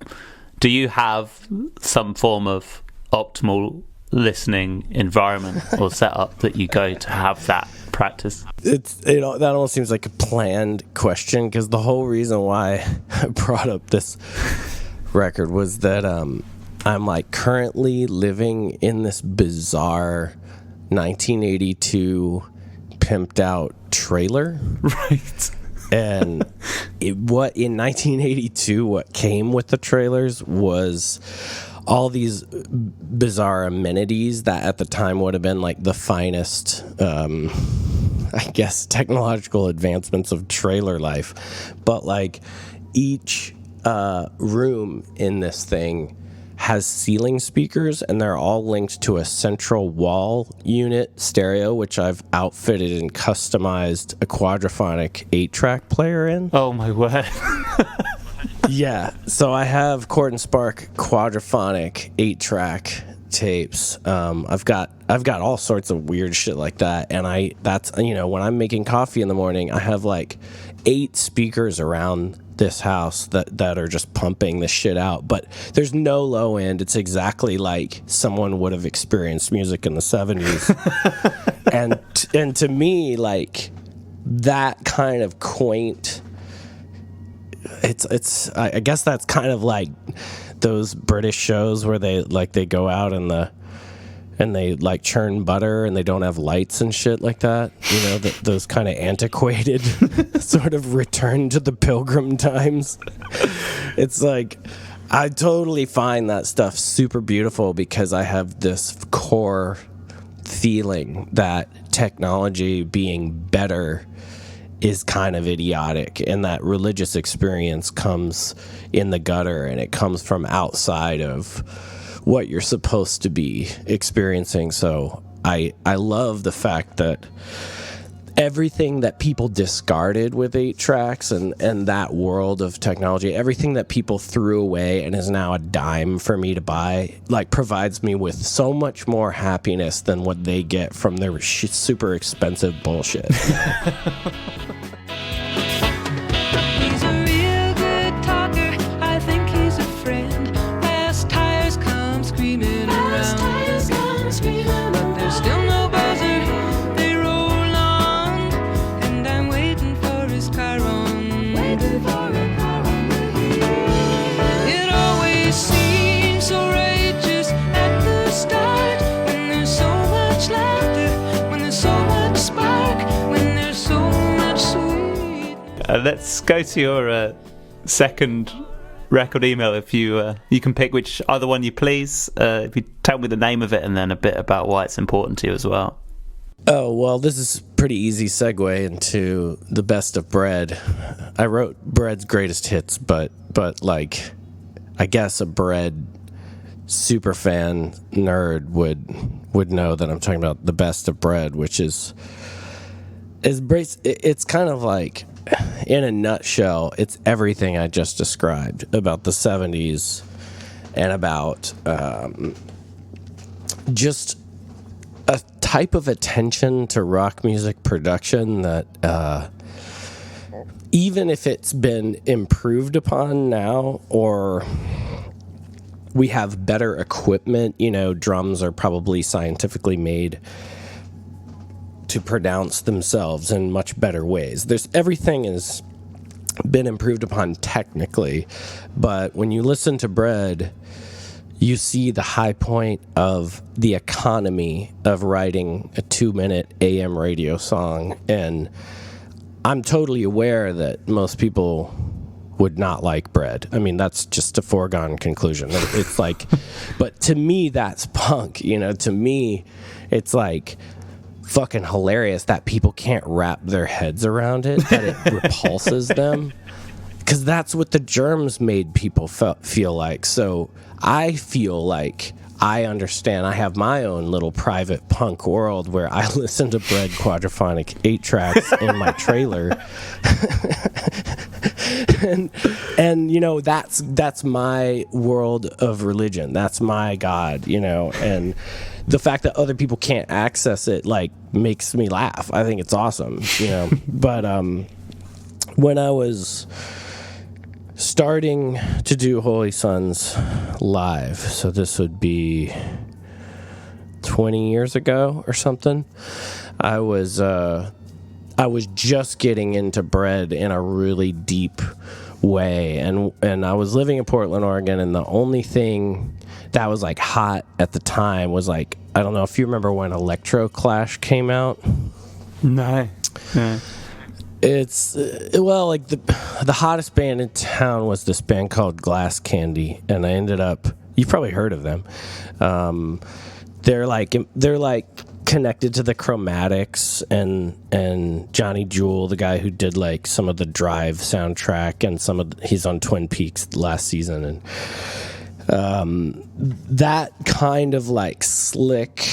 do you have some form of optimal listening environment or setup that you go to have that practice? That almost seems like a planned question, because the whole reason why I brought up this record was that I'm currently living in this bizarre 1982 pimped-out trailer. Right. And in 1982, what came with the trailers was all these bizarre amenities that at the time would have been the finest, I guess, technological advancements of trailer life. But each room in this thing has ceiling speakers, and they're all linked to a central wall unit stereo, which I've outfitted and customized a Quadrophonic 8-track player in. Oh my word. Yeah, so I have Court and Spark Quadrophonic 8-track tapes. I've got all sorts of weird shit like that, and that's when I'm making coffee in the morning, I have 8 speakers around this house that are just pumping this shit out, but there's no low end. It's exactly like someone would have experienced music in the 70s. and to me, that kind of quaint, it's I guess that's kind of like those British shows where they go out and they churn butter and they don't have lights and shit like that. Those kind of antiquated sort of return to the Pilgrim times. It's I totally find that stuff super beautiful because I have this core feeling that technology being better is kind of idiotic, and that religious experience comes in the gutter, and it comes from outside of what you're supposed to be experiencing. So I love the fact that everything that people discarded with 8 tracks and that world of technology, everything that people threw away and is now a dime for me to buy, like, provides me with so much more happiness than what they get from their super expensive bullshit. He's a real good talker. I think he's a friend. Fast tires come screaming around. But there's still no buzzer. They roll on, and I'm waiting for his car on. It always seems so righteous at the start, when there's so much laughter, when there's so much spark, when there's so much sweet. Let's go to your second record email. If you can pick which other one you please. If you tell me the name of it and then a bit about why it's important to you as well. Oh, well, this is pretty easy segue into the best of Bread. I wrote Bread's greatest hits, but like, I guess a Bread super fan nerd would know that I'm talking about the best of Bread, which is it's kind of like, in a nutshell, it's everything I just described about the 70s and about just a type of attention to rock music production that even if it's been improved upon now, or we have better equipment, drums are probably scientifically made to pronounce themselves in much better ways. Everything has been improved upon technically, but when you listen to Bread, you see the high point of the economy of writing a 2-minute AM radio song, and I'm totally aware that most people would not like Bread. I mean, that's just a foregone conclusion. It's like, but to me, that's punk. To me, it's like fucking hilarious that people can't wrap their heads around it, that it repulses them, because that's what the Germs made people feel like. So I feel like I understand. I have my own little private punk world where I listen to Bread Quadrophonic 8 tracks in my trailer. and that's my world of religion. That's my God, and the fact that other people can't access it, like, makes me laugh. I think it's awesome, But when I was starting to do Holy Sons live, so this would be 20 years ago or something, I was just getting into Bread in a really deep way, and I was living in Portland, Oregon, and the only thing that was like hot at the time was, like, I don't know if you remember when Electro Clash came out. No. It's like the hottest band in town was this band called Glass Candy, and I ended up, you've probably heard of them. They're like connected to the Chromatics and Johnny Jewel, the guy who did like some of the Drive soundtrack and he's on Twin Peaks last season, and that kind of like slick,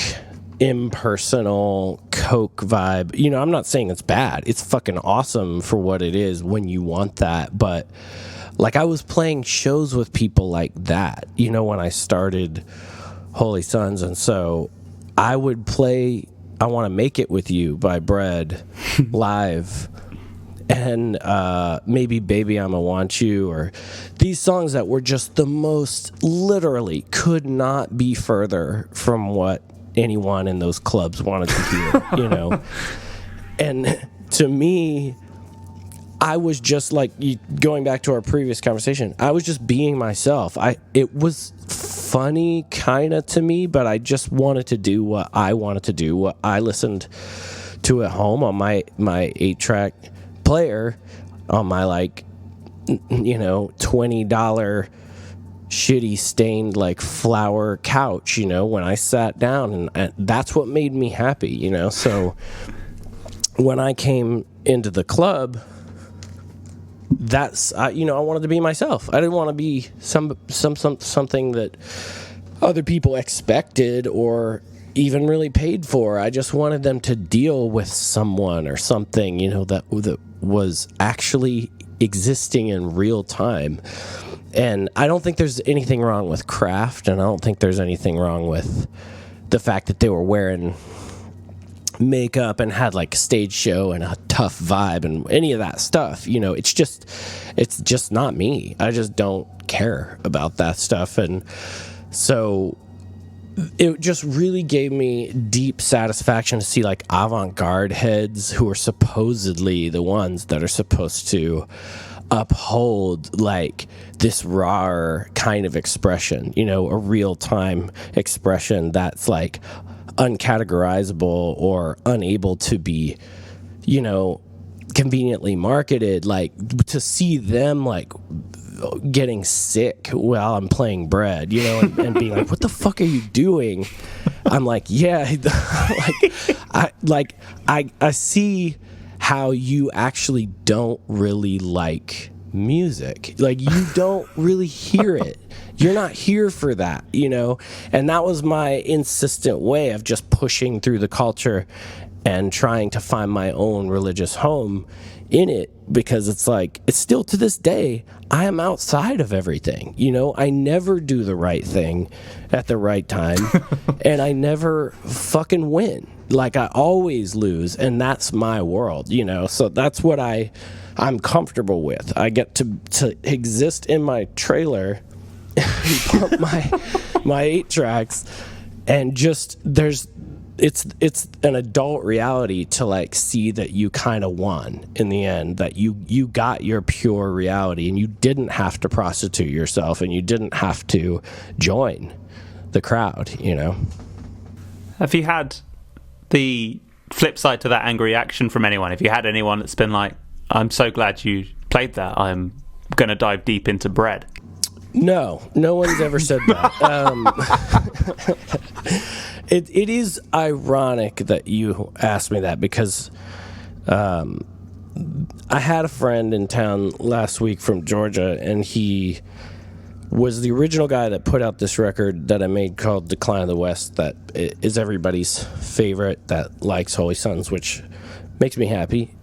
impersonal Coke vibe. I'm not saying it's bad. It's fucking awesome for what it is when you want that. But like, I was playing shows with people like that, when I started Holy Sons. And so I would play I Want to Make It With You by Bread live. And maybe Baby I'ma Want You, or these songs that were just the most, literally could not be further from what anyone in those clubs wanted to hear, And to me, I was just like, going back to our previous conversation, I was just being myself. It was funny kind of to me, but I just wanted to do what I wanted to do, what I listened to at home on my 8-track player, on my, like, $20 shitty stained like flower couch, you know, when I sat down, and that's what made me happy, you know. So when I came into the club, that's I wanted to be myself. I didn't want to be something that other people expected or even really paid for. I just wanted them to deal with someone or something, you know, that was actually existing in real time. And I don't think there's anything wrong with craft, and I don't think there's anything wrong with the fact that they were wearing makeup and had like a stage show and a tough vibe and any of that stuff. You know, it's just not me. I just don't care about that stuff. And so it just really gave me deep satisfaction to see like avant-garde heads who are supposedly the ones that are supposed to uphold like this raw kind of expression, you know, a real-time expression that's like uncategorizable or unable to be, you know, conveniently marketed. Like, to see them like getting sick while I'm playing bread, you know, and being like, what the fuck are you doing? I'm like, yeah, I see how you actually don't really like music. Like, you don't really hear it. You're not here for that, you know? And that was my insistent way of just pushing through the culture and trying to find my own religious home in it, because it's like, it's still to this day, I am outside of everything, you know? I never do the right thing at the right time, and I never fucking win. Like, I always lose, and that's my world, you know? So that's what I'm comfortable with. I get to exist in my trailer, pump my 8 tracks, and just it's an adult reality to like see that you kind of won in the end, that you got your pure reality, and you didn't have to prostitute yourself, and you didn't have to join the crowd, you know? Have you had the flip side to that angry reaction from anyone? Have you had anyone that's been like, I'm so glad you played that, I'm going to dive deep into bread? No one's ever said that. It is ironic that you asked me that, because I had a friend in town last week from Georgia, and he was the original guy that put out this record that I made called Decline of the West, that is everybody's favorite that likes Holy Sons, which makes me happy.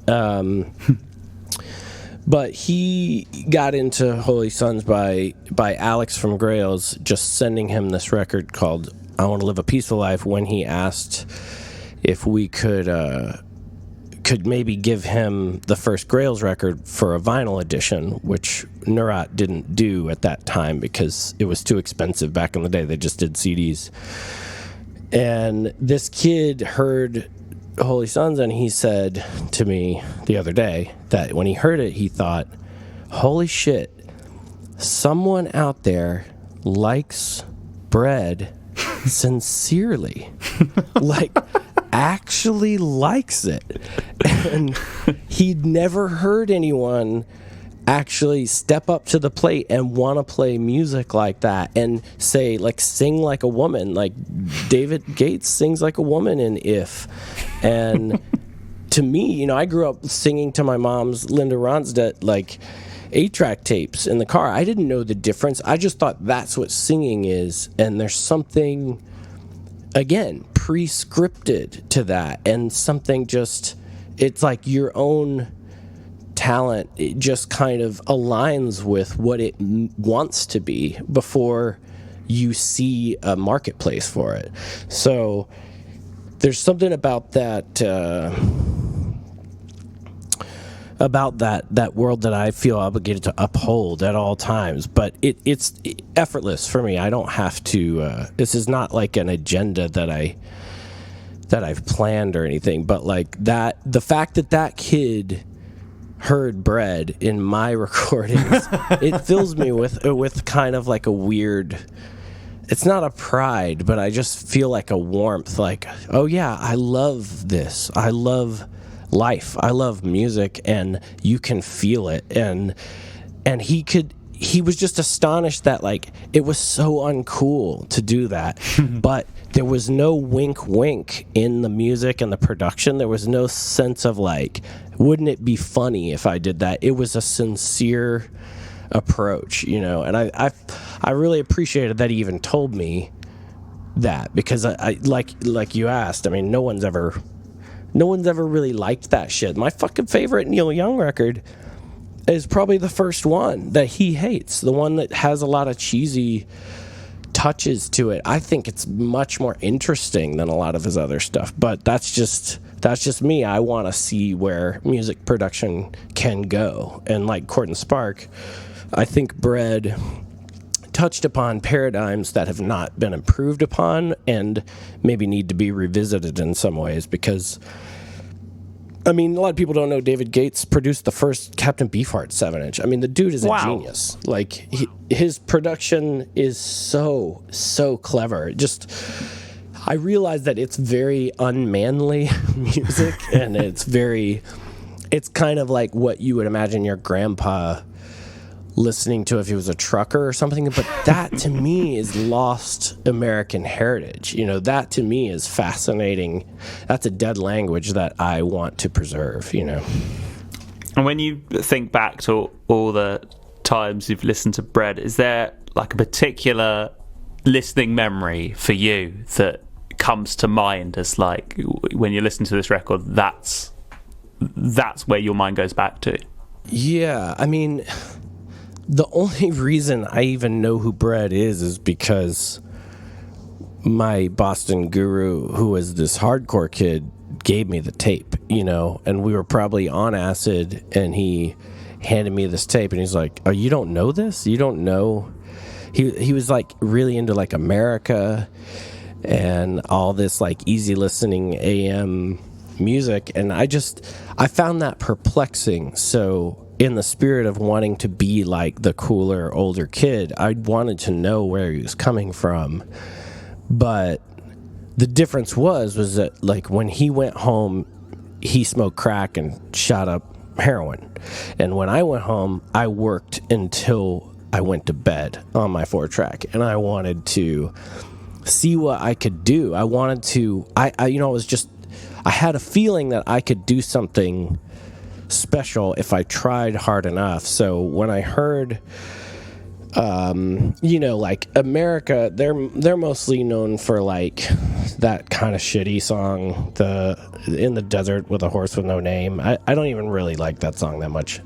But he got into Holy Sons by Alex from Grails just sending him this record called I Want to Live a Peaceful Life, when he asked if we could maybe give him the first Grails record for a vinyl edition, which Neurat didn't do at that time because it was too expensive back in the day. They just did CDs. And this kid heard Holy Sons, and he said to me the other day that when he heard it, he thought, holy shit, someone out there likes bread sincerely. Like, actually likes it. And he'd never heard anyone actually step up to the plate and want to play music like that and say, like, sing like a woman. Like, David Gates sings like a woman in If. And to me, you know, I grew up singing to my mom's Linda Ronstadt, like, 8-track tapes in the car. I didn't know the difference. I just thought that's what singing is. And there's something, again, pre-scripted to that. And something just, it's like your own talent, it just kind of aligns with what it wants to be before you see a marketplace for it. So there's something about that world that I feel obligated to uphold at all times. But it's effortless for me. I don't have to. This is not like an agenda that I've planned or anything. But like that, the fact that kid heard bread in my recordings, it fills me with kind of like a weird. It's not a pride, but I just feel like a warmth. Like, oh yeah, I love this. I love life. I love music, and you can feel it. And he could he was just astonished that like it was so uncool to do that. But there was no wink in the music and the production. There was no sense of like, wouldn't it be funny if I did that? It was a sincere approach, you know. And I really appreciated that he even told me that, because I like you asked, I mean, no one's ever really liked that shit. My fucking favorite Neil Young record is probably the first one that he hates, the one that has a lot of cheesy touches to it. I think it's much more interesting than a lot of his other stuff, but that's just me. I want to see where music production can go. And like Court and Spark, I think Bread touched upon paradigms that have not been improved upon and maybe need to be revisited in some ways, because I mean, a lot of people don't know David Gates produced the first Captain Beefheart 7-inch. I mean, the dude is a genius. Like, his production is so clever. I realize that it's very unmanly music, and it's kind of like what you would imagine your grandpa listening to if he was a trucker or something. But that, to me, is lost American heritage. You know, that to me is fascinating. That's a dead language that I want to preserve, you know. And when you think back to all the times you've listened to Bread, is there like a particular listening memory for you that comes to mind as like, when you listen to this record, that's where your mind goes back to? Yeah, I mean, the only reason I even know who Bread is because my Boston guru, who was this hardcore kid, gave me the tape, you know, and we were probably on acid, and he handed me this tape, and he's like, "Oh, you don't know this? You don't know?" He was like really into like America and all this like easy listening AM music, and I found that perplexing. So in the spirit of wanting to be like the cooler older kid, I wanted to know where he was coming from. But the difference was that like when he went home, he smoked crack and shot up heroin, and when I went home, I worked until I went to bed on my 4-track, and I wanted to see what I could do. I wanted to, I had a feeling that I could do something special if I tried hard enough. So when I heard, you know, like America, they're mostly known for like that kind of shitty song, the In the Desert with a Horse with No Name. I don't even really like that song that much.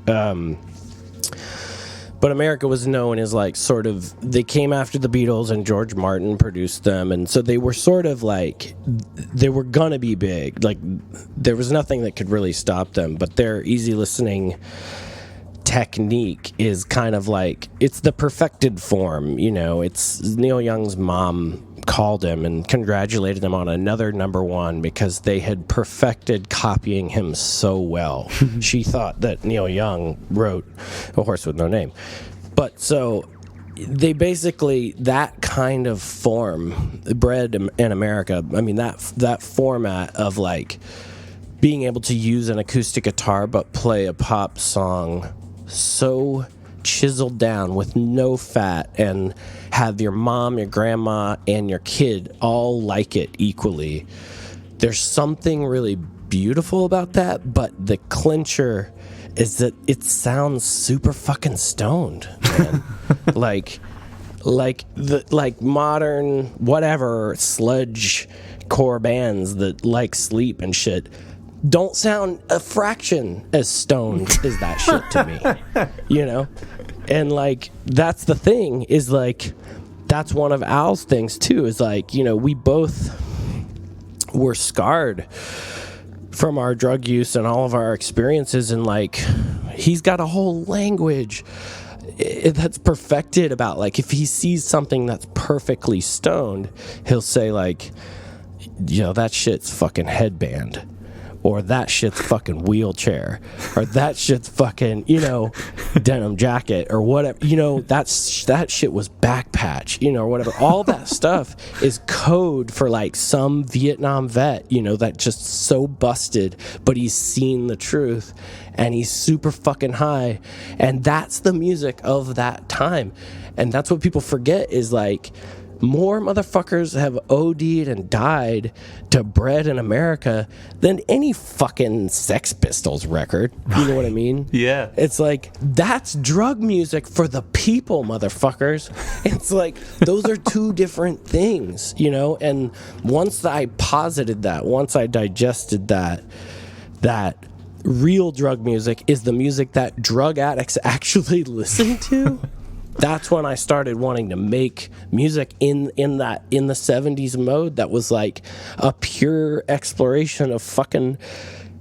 But America was known as like sort of, they came after the Beatles and George Martin produced them. And so they were sort of like, they were gonna be big. Like there was nothing that could really stop them, but their easy listening technique is kind of like, it's the perfected form, you know. It's Neil Young's mom called him and congratulated him on another #1 because they had perfected copying him so well. She thought that Neil Young wrote A Horse with No Name. But so they basically, that kind of form, Bread in America, I mean, that format of like being able to use an acoustic guitar but play a pop song so chiseled down with no fat, and have your mom, your grandma, and your kid all like it equally. There's something really beautiful about that, but the clincher is that it sounds super fucking stoned, man. like modern whatever sludge core bands that like Sleep and shit don't sound a fraction as stoned as that shit to me, you know? And like, that's the thing, is like, that's one of Al's things too, is like, you know, we both were scarred from our drug use and all of our experiences, and like, he's got a whole language that's perfected about like, if he sees something that's perfectly stoned, he'll say like, you know, that shit's fucking headband. or that shit's fucking wheelchair, or that shit's fucking, denim jacket, or whatever, that shit was back patch, or whatever. All that stuff is code for like some Vietnam vet, that just so busted, but he's seen the truth and he's super fucking high. And that's the music of that time. And that's what people forget is like, more motherfuckers have OD'd and died to bread in America than any fucking Sex Pistols record. You know what I mean? Yeah. It's like, that's drug music for the people, motherfuckers. It's like, those are two different things, And once I posited that, once I digested that real drug music is the music that drug addicts actually listen to, that's when I started wanting to make music in the 70s mode that was like a pure exploration of fucking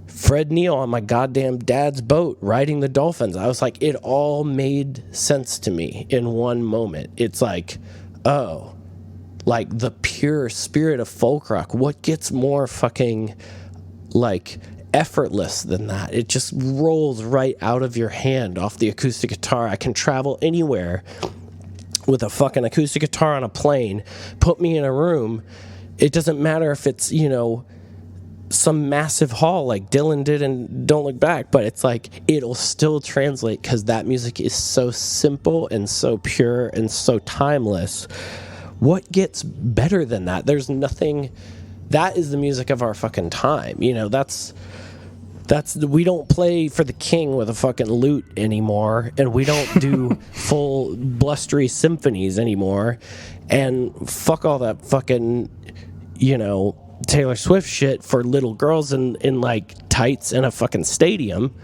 Fred Neil on my goddamn dad's boat riding the dolphins. I was like, it all made sense to me in one moment. It's like, oh, like the pure spirit of folk rock. What gets more fucking like effortless than that? It just rolls right out of your hand off the acoustic guitar. I can travel anywhere with a fucking acoustic guitar on a plane. Put me in a room. It doesn't matter if it's, some massive hall like Dylan did in Don't Look Back, but it's like it'll still translate because that music is so simple and so pure and so timeless. What gets better than that? There's nothing. That is the music of our fucking time. We don't play for the king with a fucking lute anymore, and we don't do full blustery symphonies anymore, and fuck all that fucking, Taylor Swift shit for little girls in like tights in a fucking stadium.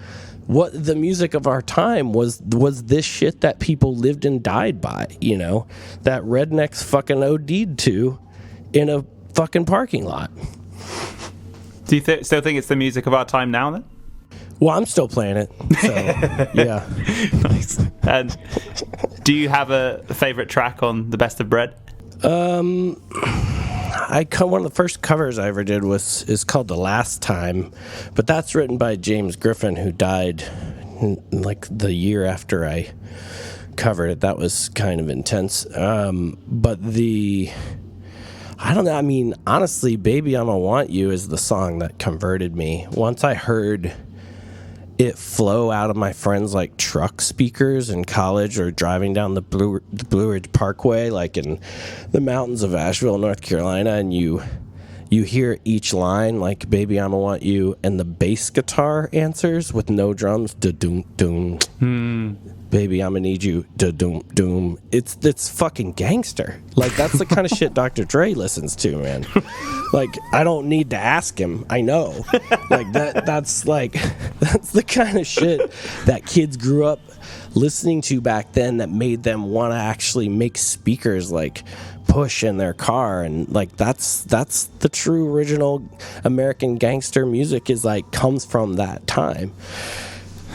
What the music of our time was this shit that people lived and died by, that rednecks fucking OD'd to in a fucking parking lot. Do you still think it's the music of our time now, then? Well, I'm still playing it, so, yeah. Nice. And do you have a favourite track on The Best of Bread? One of the first covers I ever did is called The Last Time, but that's written by James Griffin, who died like the year after I covered it. That was kind of intense. But I don't know. I mean, honestly, Baby I'ma Want You is the song that converted me. Once I heard it flow out of my friends' like truck speakers in college or driving down the Blue Ridge Parkway, like in the mountains of Asheville, North Carolina, and you hear each line like Baby I'ma Want You, and the bass guitar answers with no drums, da-doom, doom. Baby, I'ma need you, da-doom, doom. It's fucking gangster. Like, that's the kind of shit Dr. Dre listens to, man. Like, I don't need to ask him. I know. Like, that's the kind of shit that kids grew up listening to back then that made them want to actually make speakers, like, push in their car. And, like, that's the true original American gangster music is, like, comes from that time.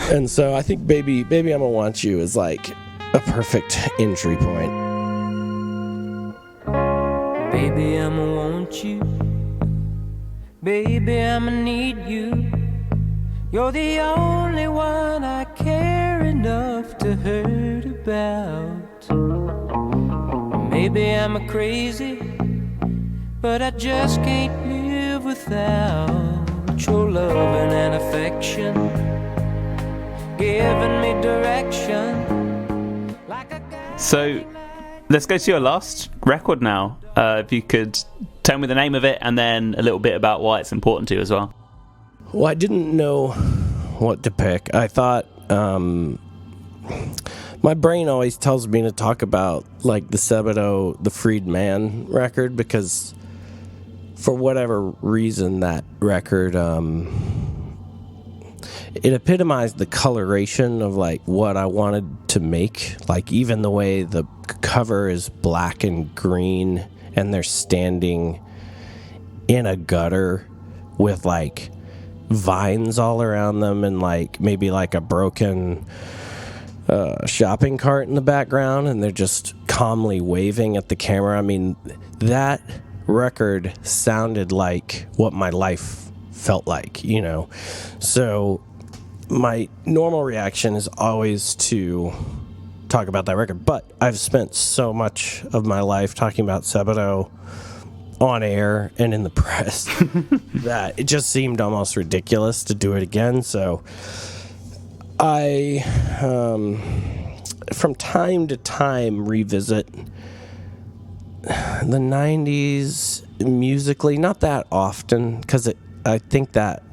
And so I think Baby I'ma Want You is like a perfect entry point. Baby, I'ma want you. Baby, I'ma need you. You're the only one I care enough to hurt about. Maybe I'm crazy, but I just can't live without your loving and affection. Giving me direction like a So let's go to your last record now. If you could tell me the name of it and then a little bit about why it's important to you as well. Well, I didn't know what to pick. I thought my brain always tells me to talk about like the Sebadoh, the Freed Man record, because for whatever reason that record it epitomized the coloration of like what I wanted to make. Like even the way the cover is black and green and they're standing in a gutter with like vines all around them and like maybe like a broken shopping cart in the background, and they're just calmly waving at the camera. I mean, that record sounded like what my life felt like, you know. So my normal reaction is always to talk about that record, but I've spent so much of my life talking about Sympathy on air and in the press that it just seemed almost ridiculous to do it again. So I from time to time revisit the 90s musically, not that often, because I think that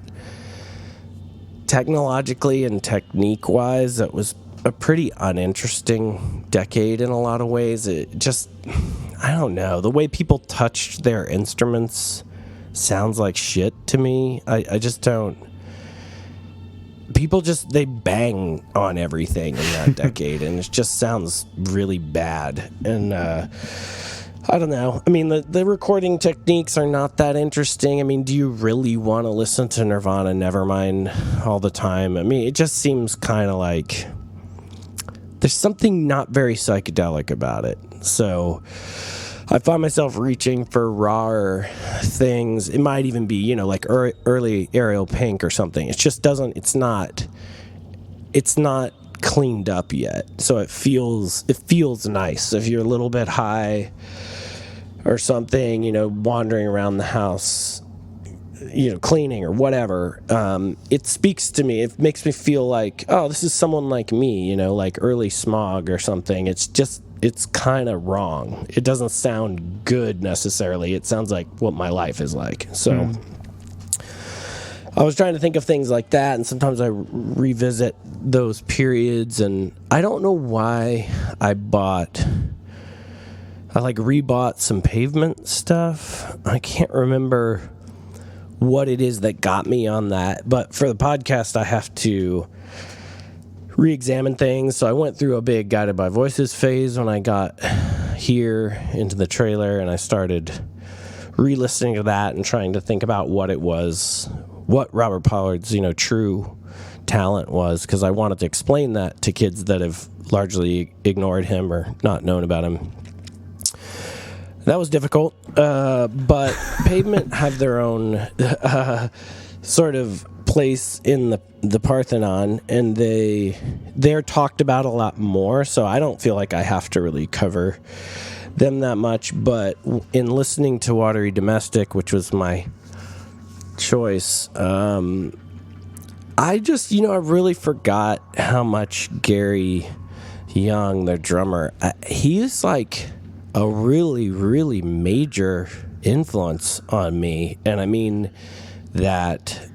technologically and technique wise it was a pretty uninteresting decade in a lot of ways. It just, I don't know, the way people touched their instruments sounds like shit to me. I just don't. People just, they bang on everything in that decade, and it just sounds really bad. And I don't know. I mean, the recording techniques are not that interesting. I mean, do you really want to listen to Nirvana Nevermind all the time? I mean, it just seems kind of like there's something not very psychedelic about it. So I find myself reaching for rawer things. It might even be, you know, like early Ariel Pink or something. It just doesn't, it's not cleaned up yet. So it feels nice. If you're a little bit high or something, you know, wandering around the house, you know, cleaning or whatever, it speaks to me. It makes me feel like, oh, this is someone like me, you know, like early Smog or something. It's kind of wrong. It doesn't sound good necessarily. It sounds like what my life is like. So I was trying to think of things like that, and sometimes I revisit those periods, and I don't know why I rebought some Pavement stuff. I can't remember what it is that got me on that, but for the podcast I have to re-examine things. So I went through a big Guided by Voices phase when I got here into the trailer, and I started re-listening to that and trying to think about what it was, what Robert Pollard's, you know, true talent was, because I wanted to explain that to kids that have largely ignored him or not known about him. That was difficult, but Pavement have their own sort of place in the Parthenon, and they're talked about a lot more, so I don't feel like I have to really cover them that much. But in listening to Watery Domestic, which was my choice, I just, you know, I really forgot how much Gary Young, their drummer, he is like a really, really major influence on me. And I mean that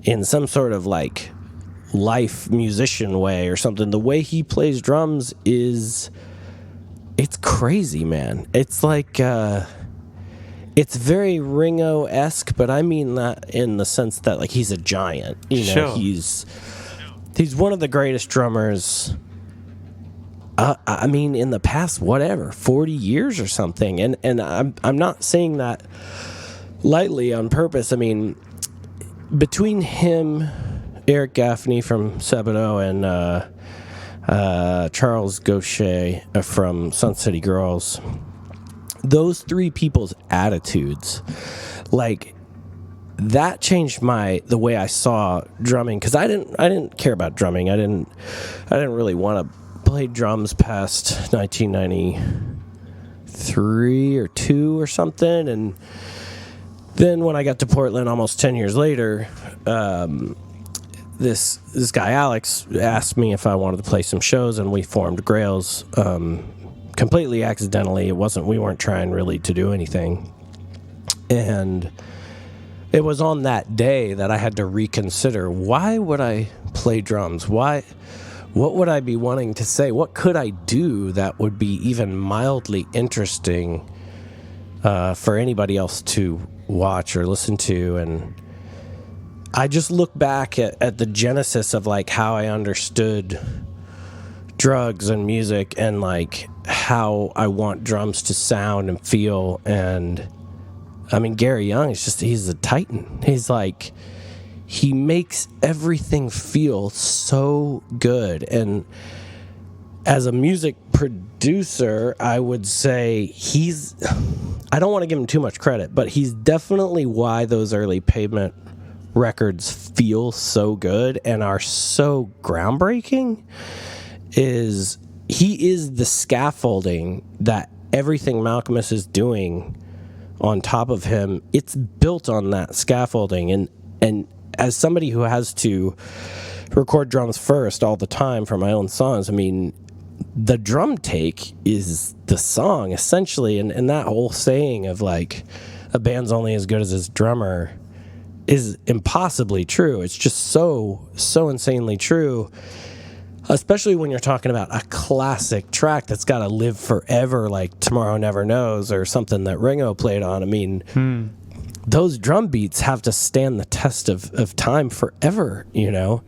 in some sort of like life musician way or something. The way he plays drums it's crazy, man. It's like, it's very Ringo-esque, but I mean that in the sense that like he's a giant, you know. Sure. He's one of the greatest drummers, I mean, in the past, 40 years or something. And I'm not saying that lightly on purpose. I mean, between him, Eric Gaffney from Sebado, and Charles Gaucher from Sun City Girls, those three people's attitudes, like, that changed the way I saw drumming, because I didn't care about drumming. I didn't really want to play drums past 1993 or 2 or something. And then when I got to Portland almost 10 years later, this guy Alex asked me if I wanted to play some shows, and we formed Grails completely accidentally. We weren't trying really to do anything, and it was on that day that I had to reconsider, why would I play drums? What would I be wanting to say? What could I do that would be even mildly interesting for anybody else to watch or listen to? And I just look back at the genesis of like how I understood drugs and music, and like how I want drums to sound and feel. And I mean, Gary Young is he's a titan. He's like, he makes everything feel so good. And as a music producer, I would say I don't want to give him too much credit, but he's definitely why those early Pavement records feel so good and are so groundbreaking. Is he is the scaffolding that everything Malcolmus is doing on top of him. It's built on that scaffolding, and as somebody who has to record drums first all the time for my own songs, I mean, the drum take is the song essentially, and that whole saying of like a band's only as good as its drummer is impossibly true. It's just so insanely true, especially when you're talking about a classic track that's got to live forever, like Tomorrow Never Knows or something that Ringo played on. I mean, those drum beats have to stand the test of time forever, you know?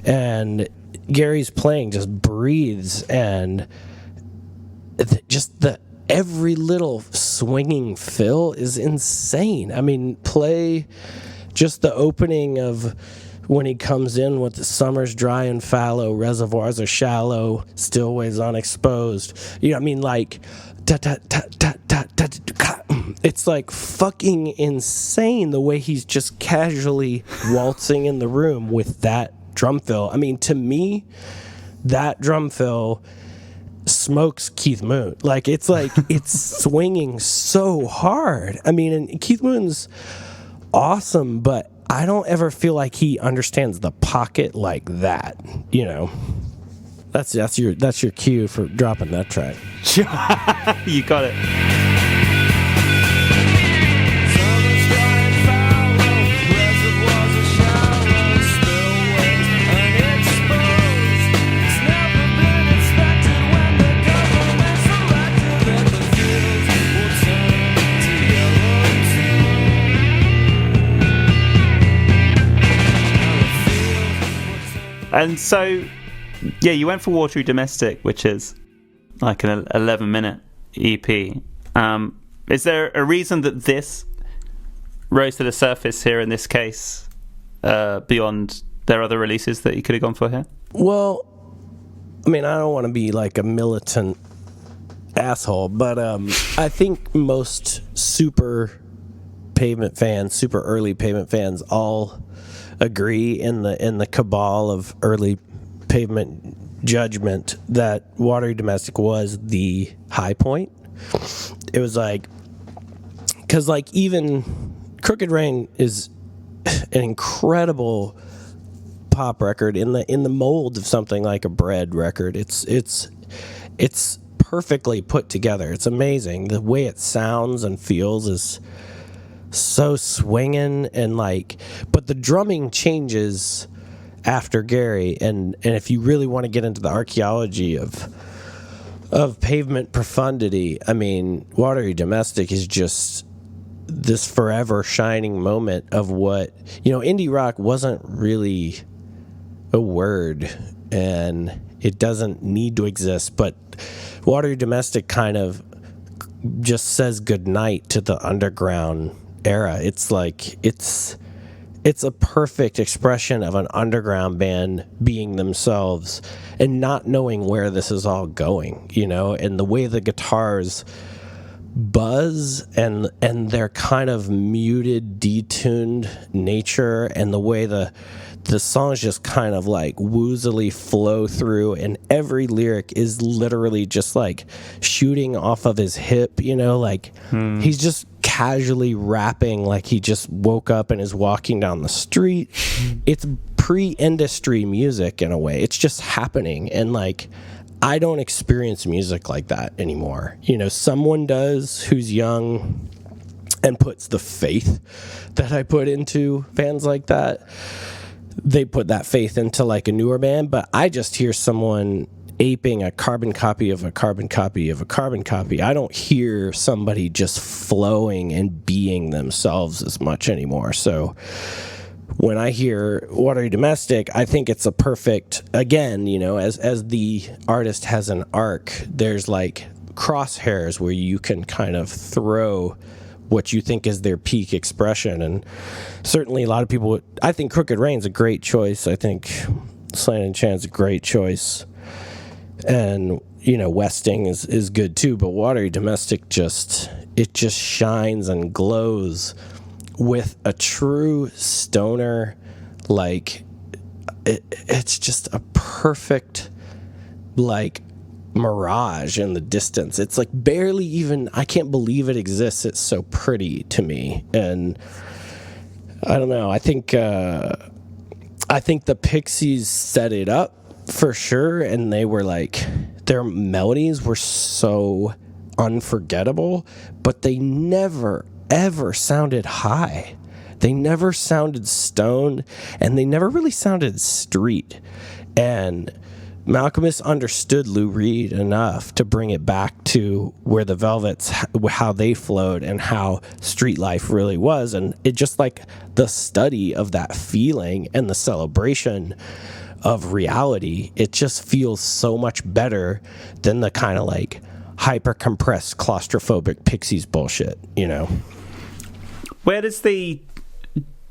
And Gary's playing just breathes, and just every little swinging fill is insane. I mean, play just the opening of when he comes in with the summer's dry and fallow, reservoirs are shallow, stillways unexposed. You know, I mean, like, it's like fucking insane the way he's just casually waltzing in the room with that drum fill. I mean, to me, that drum fill smokes Keith Moon. Like, it's swinging so hard. I mean, and Keith Moon's awesome, but I don't ever feel like he understands the pocket like that, you know. That's your cue for dropping that track. You got it. And so, yeah, you went for Watery Domestic, which is like an 11-minute EP. Is there a reason that this rose to the surface here in this case, beyond their other releases that you could have gone for here? Well, I mean, I don't want to be like a militant asshole, but I think most super early Pavement fans all agree in the cabal of early Pavement judgment that Watery Domestic was the high point. It was like, because like even Crooked Rain is an incredible pop record in the mold of something like a Bread record. It's perfectly put together. It's amazing. The way it sounds and feels is so swinging, and like, but the drumming changes after Gary, and if you really want to get into the archaeology of Pavement profundity, I mean, Watery Domestic is just this forever shining moment of what, you know, indie rock wasn't really a word, and it doesn't need to exist, but Watery Domestic kind of just says goodnight to the underground era. It's like it's a perfect expression of an underground band being themselves and not knowing where this is all going, you know, and the way the guitars buzz and their kind of muted, detuned nature, and the way the songs just kind of like woozily flow through, and every lyric is literally just like shooting off of his hip, you know, like he's just casually rapping like he just woke up and is walking down the street. It's pre-industry music in a way. It's just happening, and like, I don't experience music like that anymore. You know, someone does who's young and puts the faith that I put into bands like that. They put that faith into like a newer band, but I just hear someone aping a carbon copy of a carbon copy of a carbon copy. I don't hear somebody just flowing and being themselves as much anymore. So when I hear Watery Domestic, I think it's a perfect, again, you know, as the artist has an arc, there's like crosshairs where you can kind of throw what you think is their peak expression. And certainly a lot of people would, I think Crooked Rain's a great choice. I think Slant and Chan's a great choice. And, you know, Westing is good too, but Watery Domestic just it just shines and glows with a true stoner, like it's just a perfect like mirage in the distance. It's like barely even, I can't believe it exists. It's so pretty to me. And I don't know, I think the Pixies set it up for sure, and they were like, their melodies were so unforgettable, but they never ever sounded high. They never sounded stoned, and they never really sounded street. And Malcolmus understood Lou Reed enough to bring it back to where the Velvets, how they flowed and how street life really was. And it just like the study of that feeling and the celebration of reality, it just feels so much better than the kind of like hyper compressed claustrophobic Pixies bullshit, you know? Where does the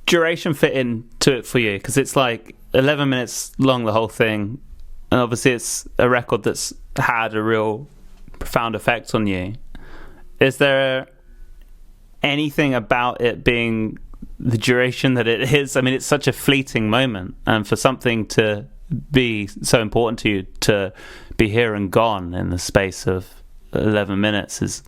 duration fit into it for you? Because it's like 11 minutes long, the whole thing. And obviously it's a record that's had a real profound effect on you. Is there anything about it being the duration that it is? I mean, it's such a fleeting moment. And for something to be so important to you to be here and gone in the space of 11 minutes is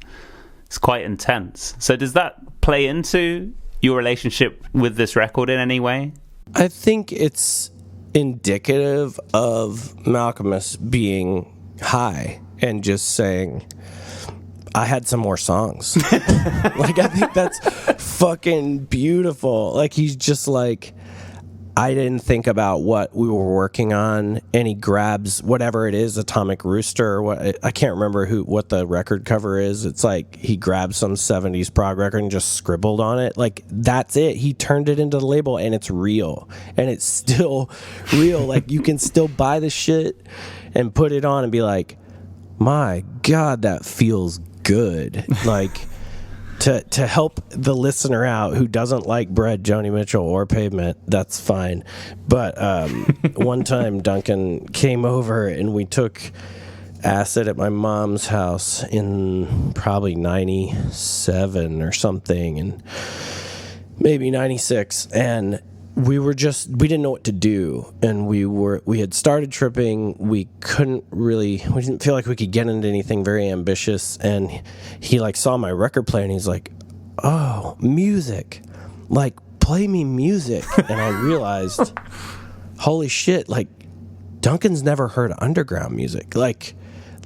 quite intense. So does that play into your relationship with this record in any way? I think it's indicative of Malcolmus being high and just saying, I had some more songs. Like, I think that's fucking beautiful. Like, he's just like, I didn't think about what we were working on, and he grabs whatever it is, Atomic Rooster, or what, I can't remember what the record cover is. It's like he grabbed some 70s prog record and just scribbled on it. Like, that's it. He turned it into the label, and it's real, and it's still real. Like, you can still buy the shit and put it on and be like, my God, that feels good. Like, to help the listener out who doesn't like Bread, Joni Mitchell, or Pavement, that's fine. But one time Duncan came over and we took acid at my mom's house in probably 97 or something, and maybe 96, and we didn't know what to do, and we had started tripping. We didn't feel like we could get into anything very ambitious, and he like saw my record player and he's like, oh, music, like play me music. And I realized, holy shit, like Duncan's never heard underground music, like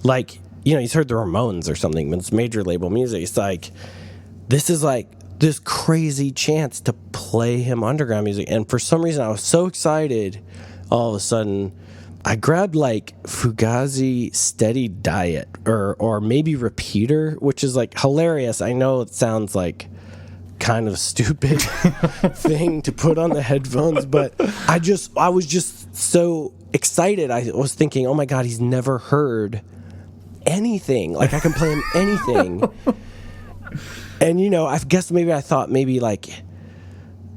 you know, he's heard the Ramones or something, but it's major label music. It's like, this is like this crazy chance to play him underground music. And for some reason I was so excited, all of a sudden I grabbed like Fugazi Steady Diet or maybe Repeater, which is like hilarious. I know it sounds like kind of stupid thing to put on the headphones, but I was just so excited. I was thinking, oh my God, he's never heard anything. Like, I can play him anything. And, you know, I guess I thought like,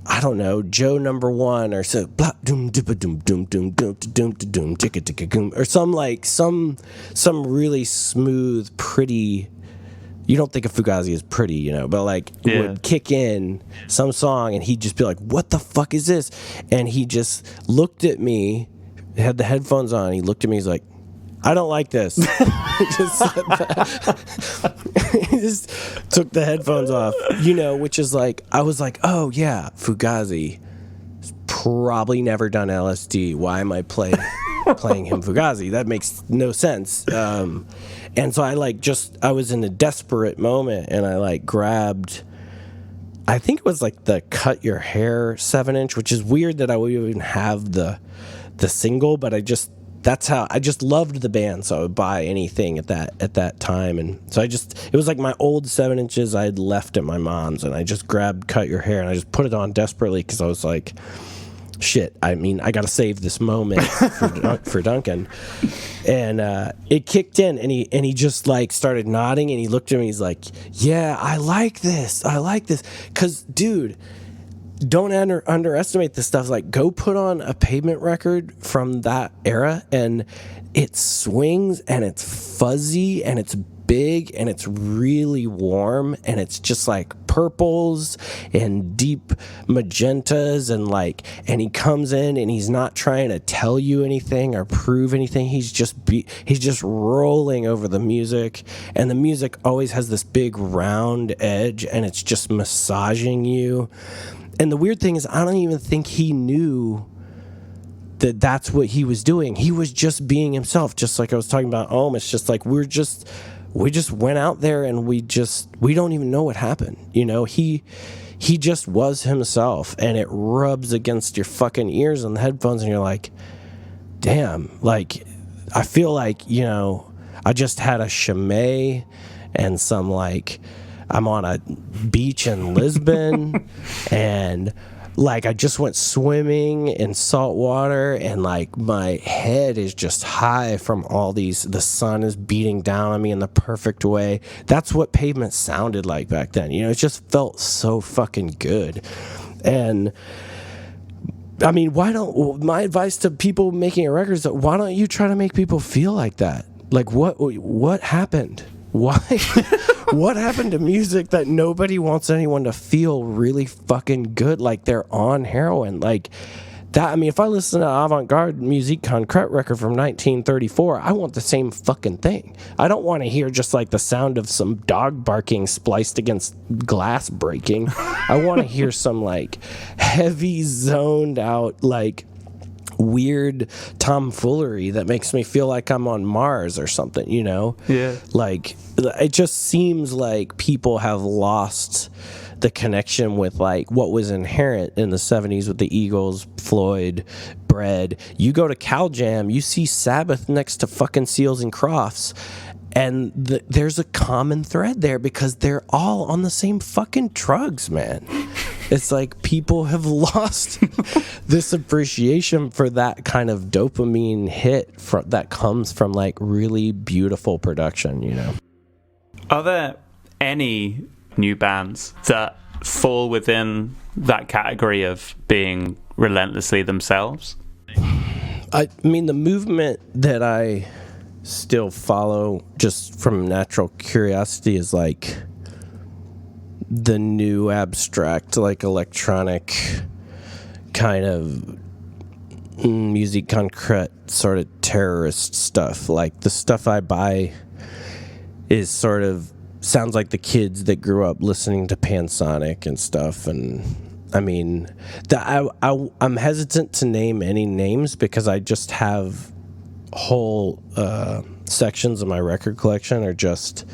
I don't know, Joe number one, or so, blah, doom, dippa, doom, doom, doom, doom, doom, doom, ticka, ticka, goom, or some really smooth, pretty. You don't think of Fugazi as pretty, you know, but like would kick in some song, and he'd just be like, "What the fuck is this?" And he just looked at me, had the headphones on. He looked at me, he's like, I don't like this. He just said that. He just took the headphones off, you know, which is like, I was like, oh yeah, Fugazi has probably never done LSD. Why am I playing him Fugazi? That makes no sense. And so I was in a desperate moment, and I like grabbed, I think it was like the Cut Your Hair 7-inch, which is weird that I would even have the single, but I just loved the band, so I would buy anything at that time. And so it was like my old 7-inches I had left at my mom's, and I just grabbed Cut Your Hair and I just put it on desperately because I was like, shit, I mean, I gotta save this moment for Duncan. And it kicked in, and he just like started nodding, and he looked at me, he's like, yeah, I like this, because dude, don't underestimate this stuff. Like, go put on a Pavement record from that era, and it swings, and it's fuzzy, and it's big and it's really warm, and it's just like purples and deep magentas, and he comes in and he's not trying to tell you anything or prove anything. He's just rolling over the music, and the music always has this big round edge, and it's just massaging you. And the weird thing is, I don't even think he knew that that's what he was doing. He was just being himself, just like I was talking about It's just like we just went out there and we don't even know what happened. He just was himself, and it rubs against your fucking ears on the headphones, and you're like, damn, like, I feel like, I just had a Chimay and some, like, I'm on a beach in Lisbon and like I just went swimming in salt water, and like my head is just high from all the sun is beating down on me in the perfect way. That's what Pavement sounded like back then. It just felt so fucking good. And I mean, my advice to people making a record is that why don't you try to make people feel like that? Like what happened? Why? What happened to music that nobody wants anyone to feel really fucking good, like they're on heroin? Like that. I mean, if I listen to Avant-Garde Musique Concrète record from 1934, I want the same fucking thing. I don't want to hear just like the sound of some dog barking spliced against glass breaking. I want to hear some like heavy zoned out, like weird tomfoolery that makes me feel like I'm on Mars or something, Yeah. Like, it just seems like people have lost the connection with like what was inherent in the 70s with the Eagles, Floyd, Bread. You go to Cal Jam, you see Sabbath next to fucking Seals and Crofts, and there's a common thread there because they're all on the same fucking drugs, man. It's like people have lost this appreciation for that kind of dopamine hit that comes from like really beautiful production, Are there any new bands that fall within that category of being relentlessly themselves? I mean, the movement that I still follow just from natural curiosity is like the new abstract, like electronic kind of musique concrète sort of terrorist stuff. Like the stuff I buy is sort of sounds like the kids that grew up listening to Pansonic and stuff. And I mean, I'm hesitant to name any names because I just have whole sections of my record collection are just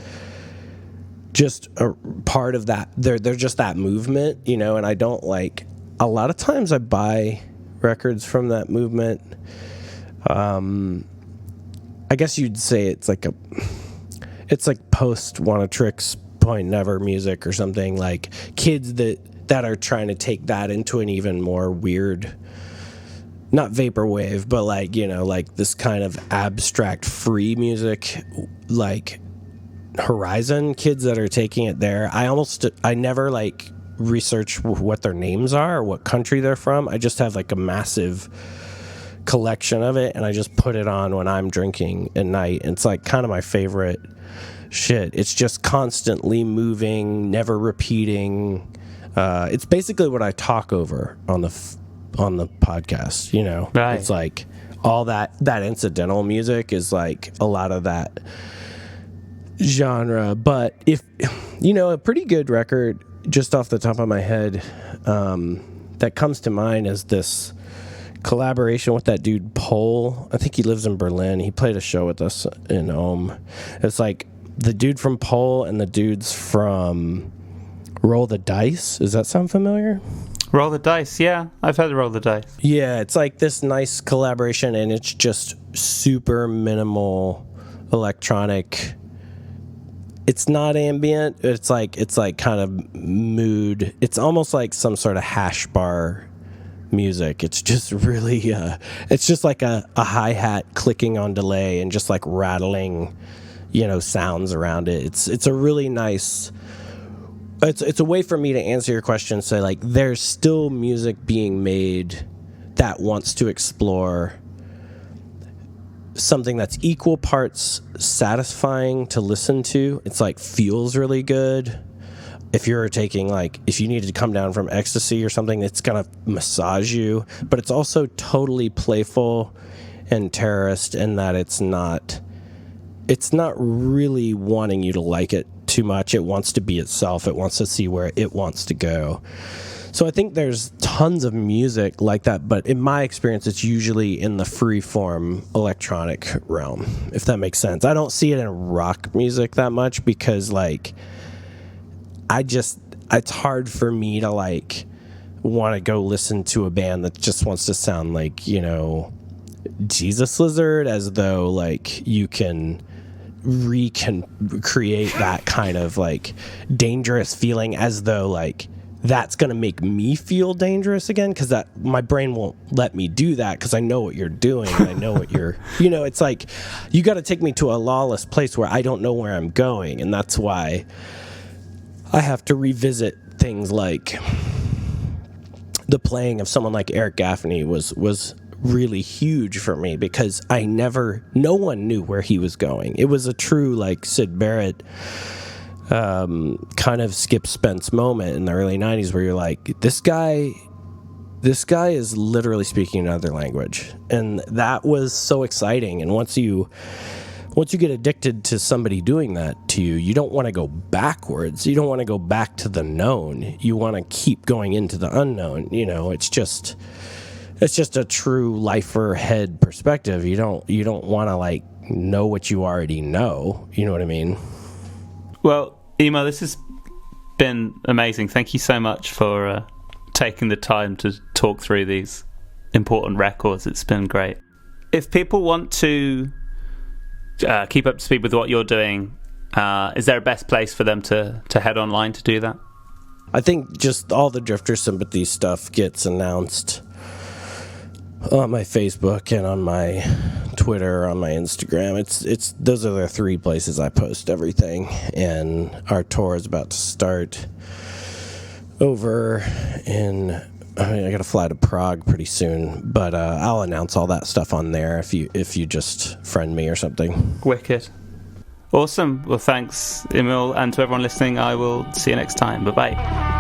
a part of that. They're just that movement, and I don't like, a lot of times I buy records from that movement. I guess you'd say it's like post Wanna-Trix Point Never music or something, like kids that are trying to take that into an even more weird, not vaporwave, but like, like this kind of abstract free music, like horizon, kids that are taking it there. I never like research what their names are or what country they're from. I just have like a massive collection of it, and I just put it on when I'm drinking at night. It's like kind of my favorite shit. It's just constantly moving, never repeating. It's basically what I talk over on the podcast, Right. It's like all that incidental music is like a lot of that genre. But if a pretty good record just off the top of my head that comes to mind is this collaboration with that dude Pole. I think he lives in Berlin. He played a show with us in Ohm. It's like the dude from Pole and the dudes from Roll the Dice. Does that sound familiar? Roll the Dice, yeah. I've heard of Roll the Dice. Yeah, it's like this nice collaboration, and it's just super minimal electronic. It's not ambient. It's like kind of mood. It's almost like some sort of hash bar music. It's just really it's just like a hi-hat clicking on delay and just like rattling, sounds around it. It's a really nice, it's a way for me to answer your question, say like there's still music being made that wants to explore something that's equal parts satisfying to listen to. It's like feels really good. If you're taking, like, if you needed to come down from ecstasy or something, it's going to massage you. But it's also totally playful and terrorist in that it's not really wanting you to like it too much. It wants to be itself. It wants to see where it wants to go. So I think there's tons of music like that, but in my experience, it's usually in the free-form electronic realm, if that makes sense. I don't see it in rock music that much because, like, it's hard for me to, like, want to go listen to a band that just wants to sound like, you know, Jesus Lizard, as though, like, you can recreate that kind of, like, dangerous feeling, as though, like, that's going to make me feel dangerous again, because that my brain won't let me do that, because I know what you're doing and I know what you're, you know, it's like you got to take me to a lawless place where I don't know where I'm going. And that's why I have to revisit things like the playing of someone like Eric Gaffney was really huge for me, because no one knew where he was going. It was a true, like, Syd Barrett kind of Skip Spence moment in the early 90s where you're like, this guy is literally speaking another language. And that was so exciting. And once you get addicted to somebody doing that to you, you don't want to go backwards. You don't want to go back to the known. You want to keep going into the unknown. You know, it's just a true lifer head perspective. You don't want to, like, know what you already know. You know what I mean? Well, Emil, this has been amazing. Thank you so much for taking the time to talk through these important records. It's been great. If people want to keep up to speed with what you're doing, is there a best place for them to head online to do that? I think just all the Drifter Sympathy stuff gets announced on my Facebook and on my Twitter, on my Instagram. It's those are the three places I post everything. And our tour is about to start over in, I gotta fly to Prague pretty soon, but I'll announce all that stuff on there if you just friend me or something. Wicked. Awesome. Well, thanks, Emil, and to everyone listening, I will see you next time. Bye-bye.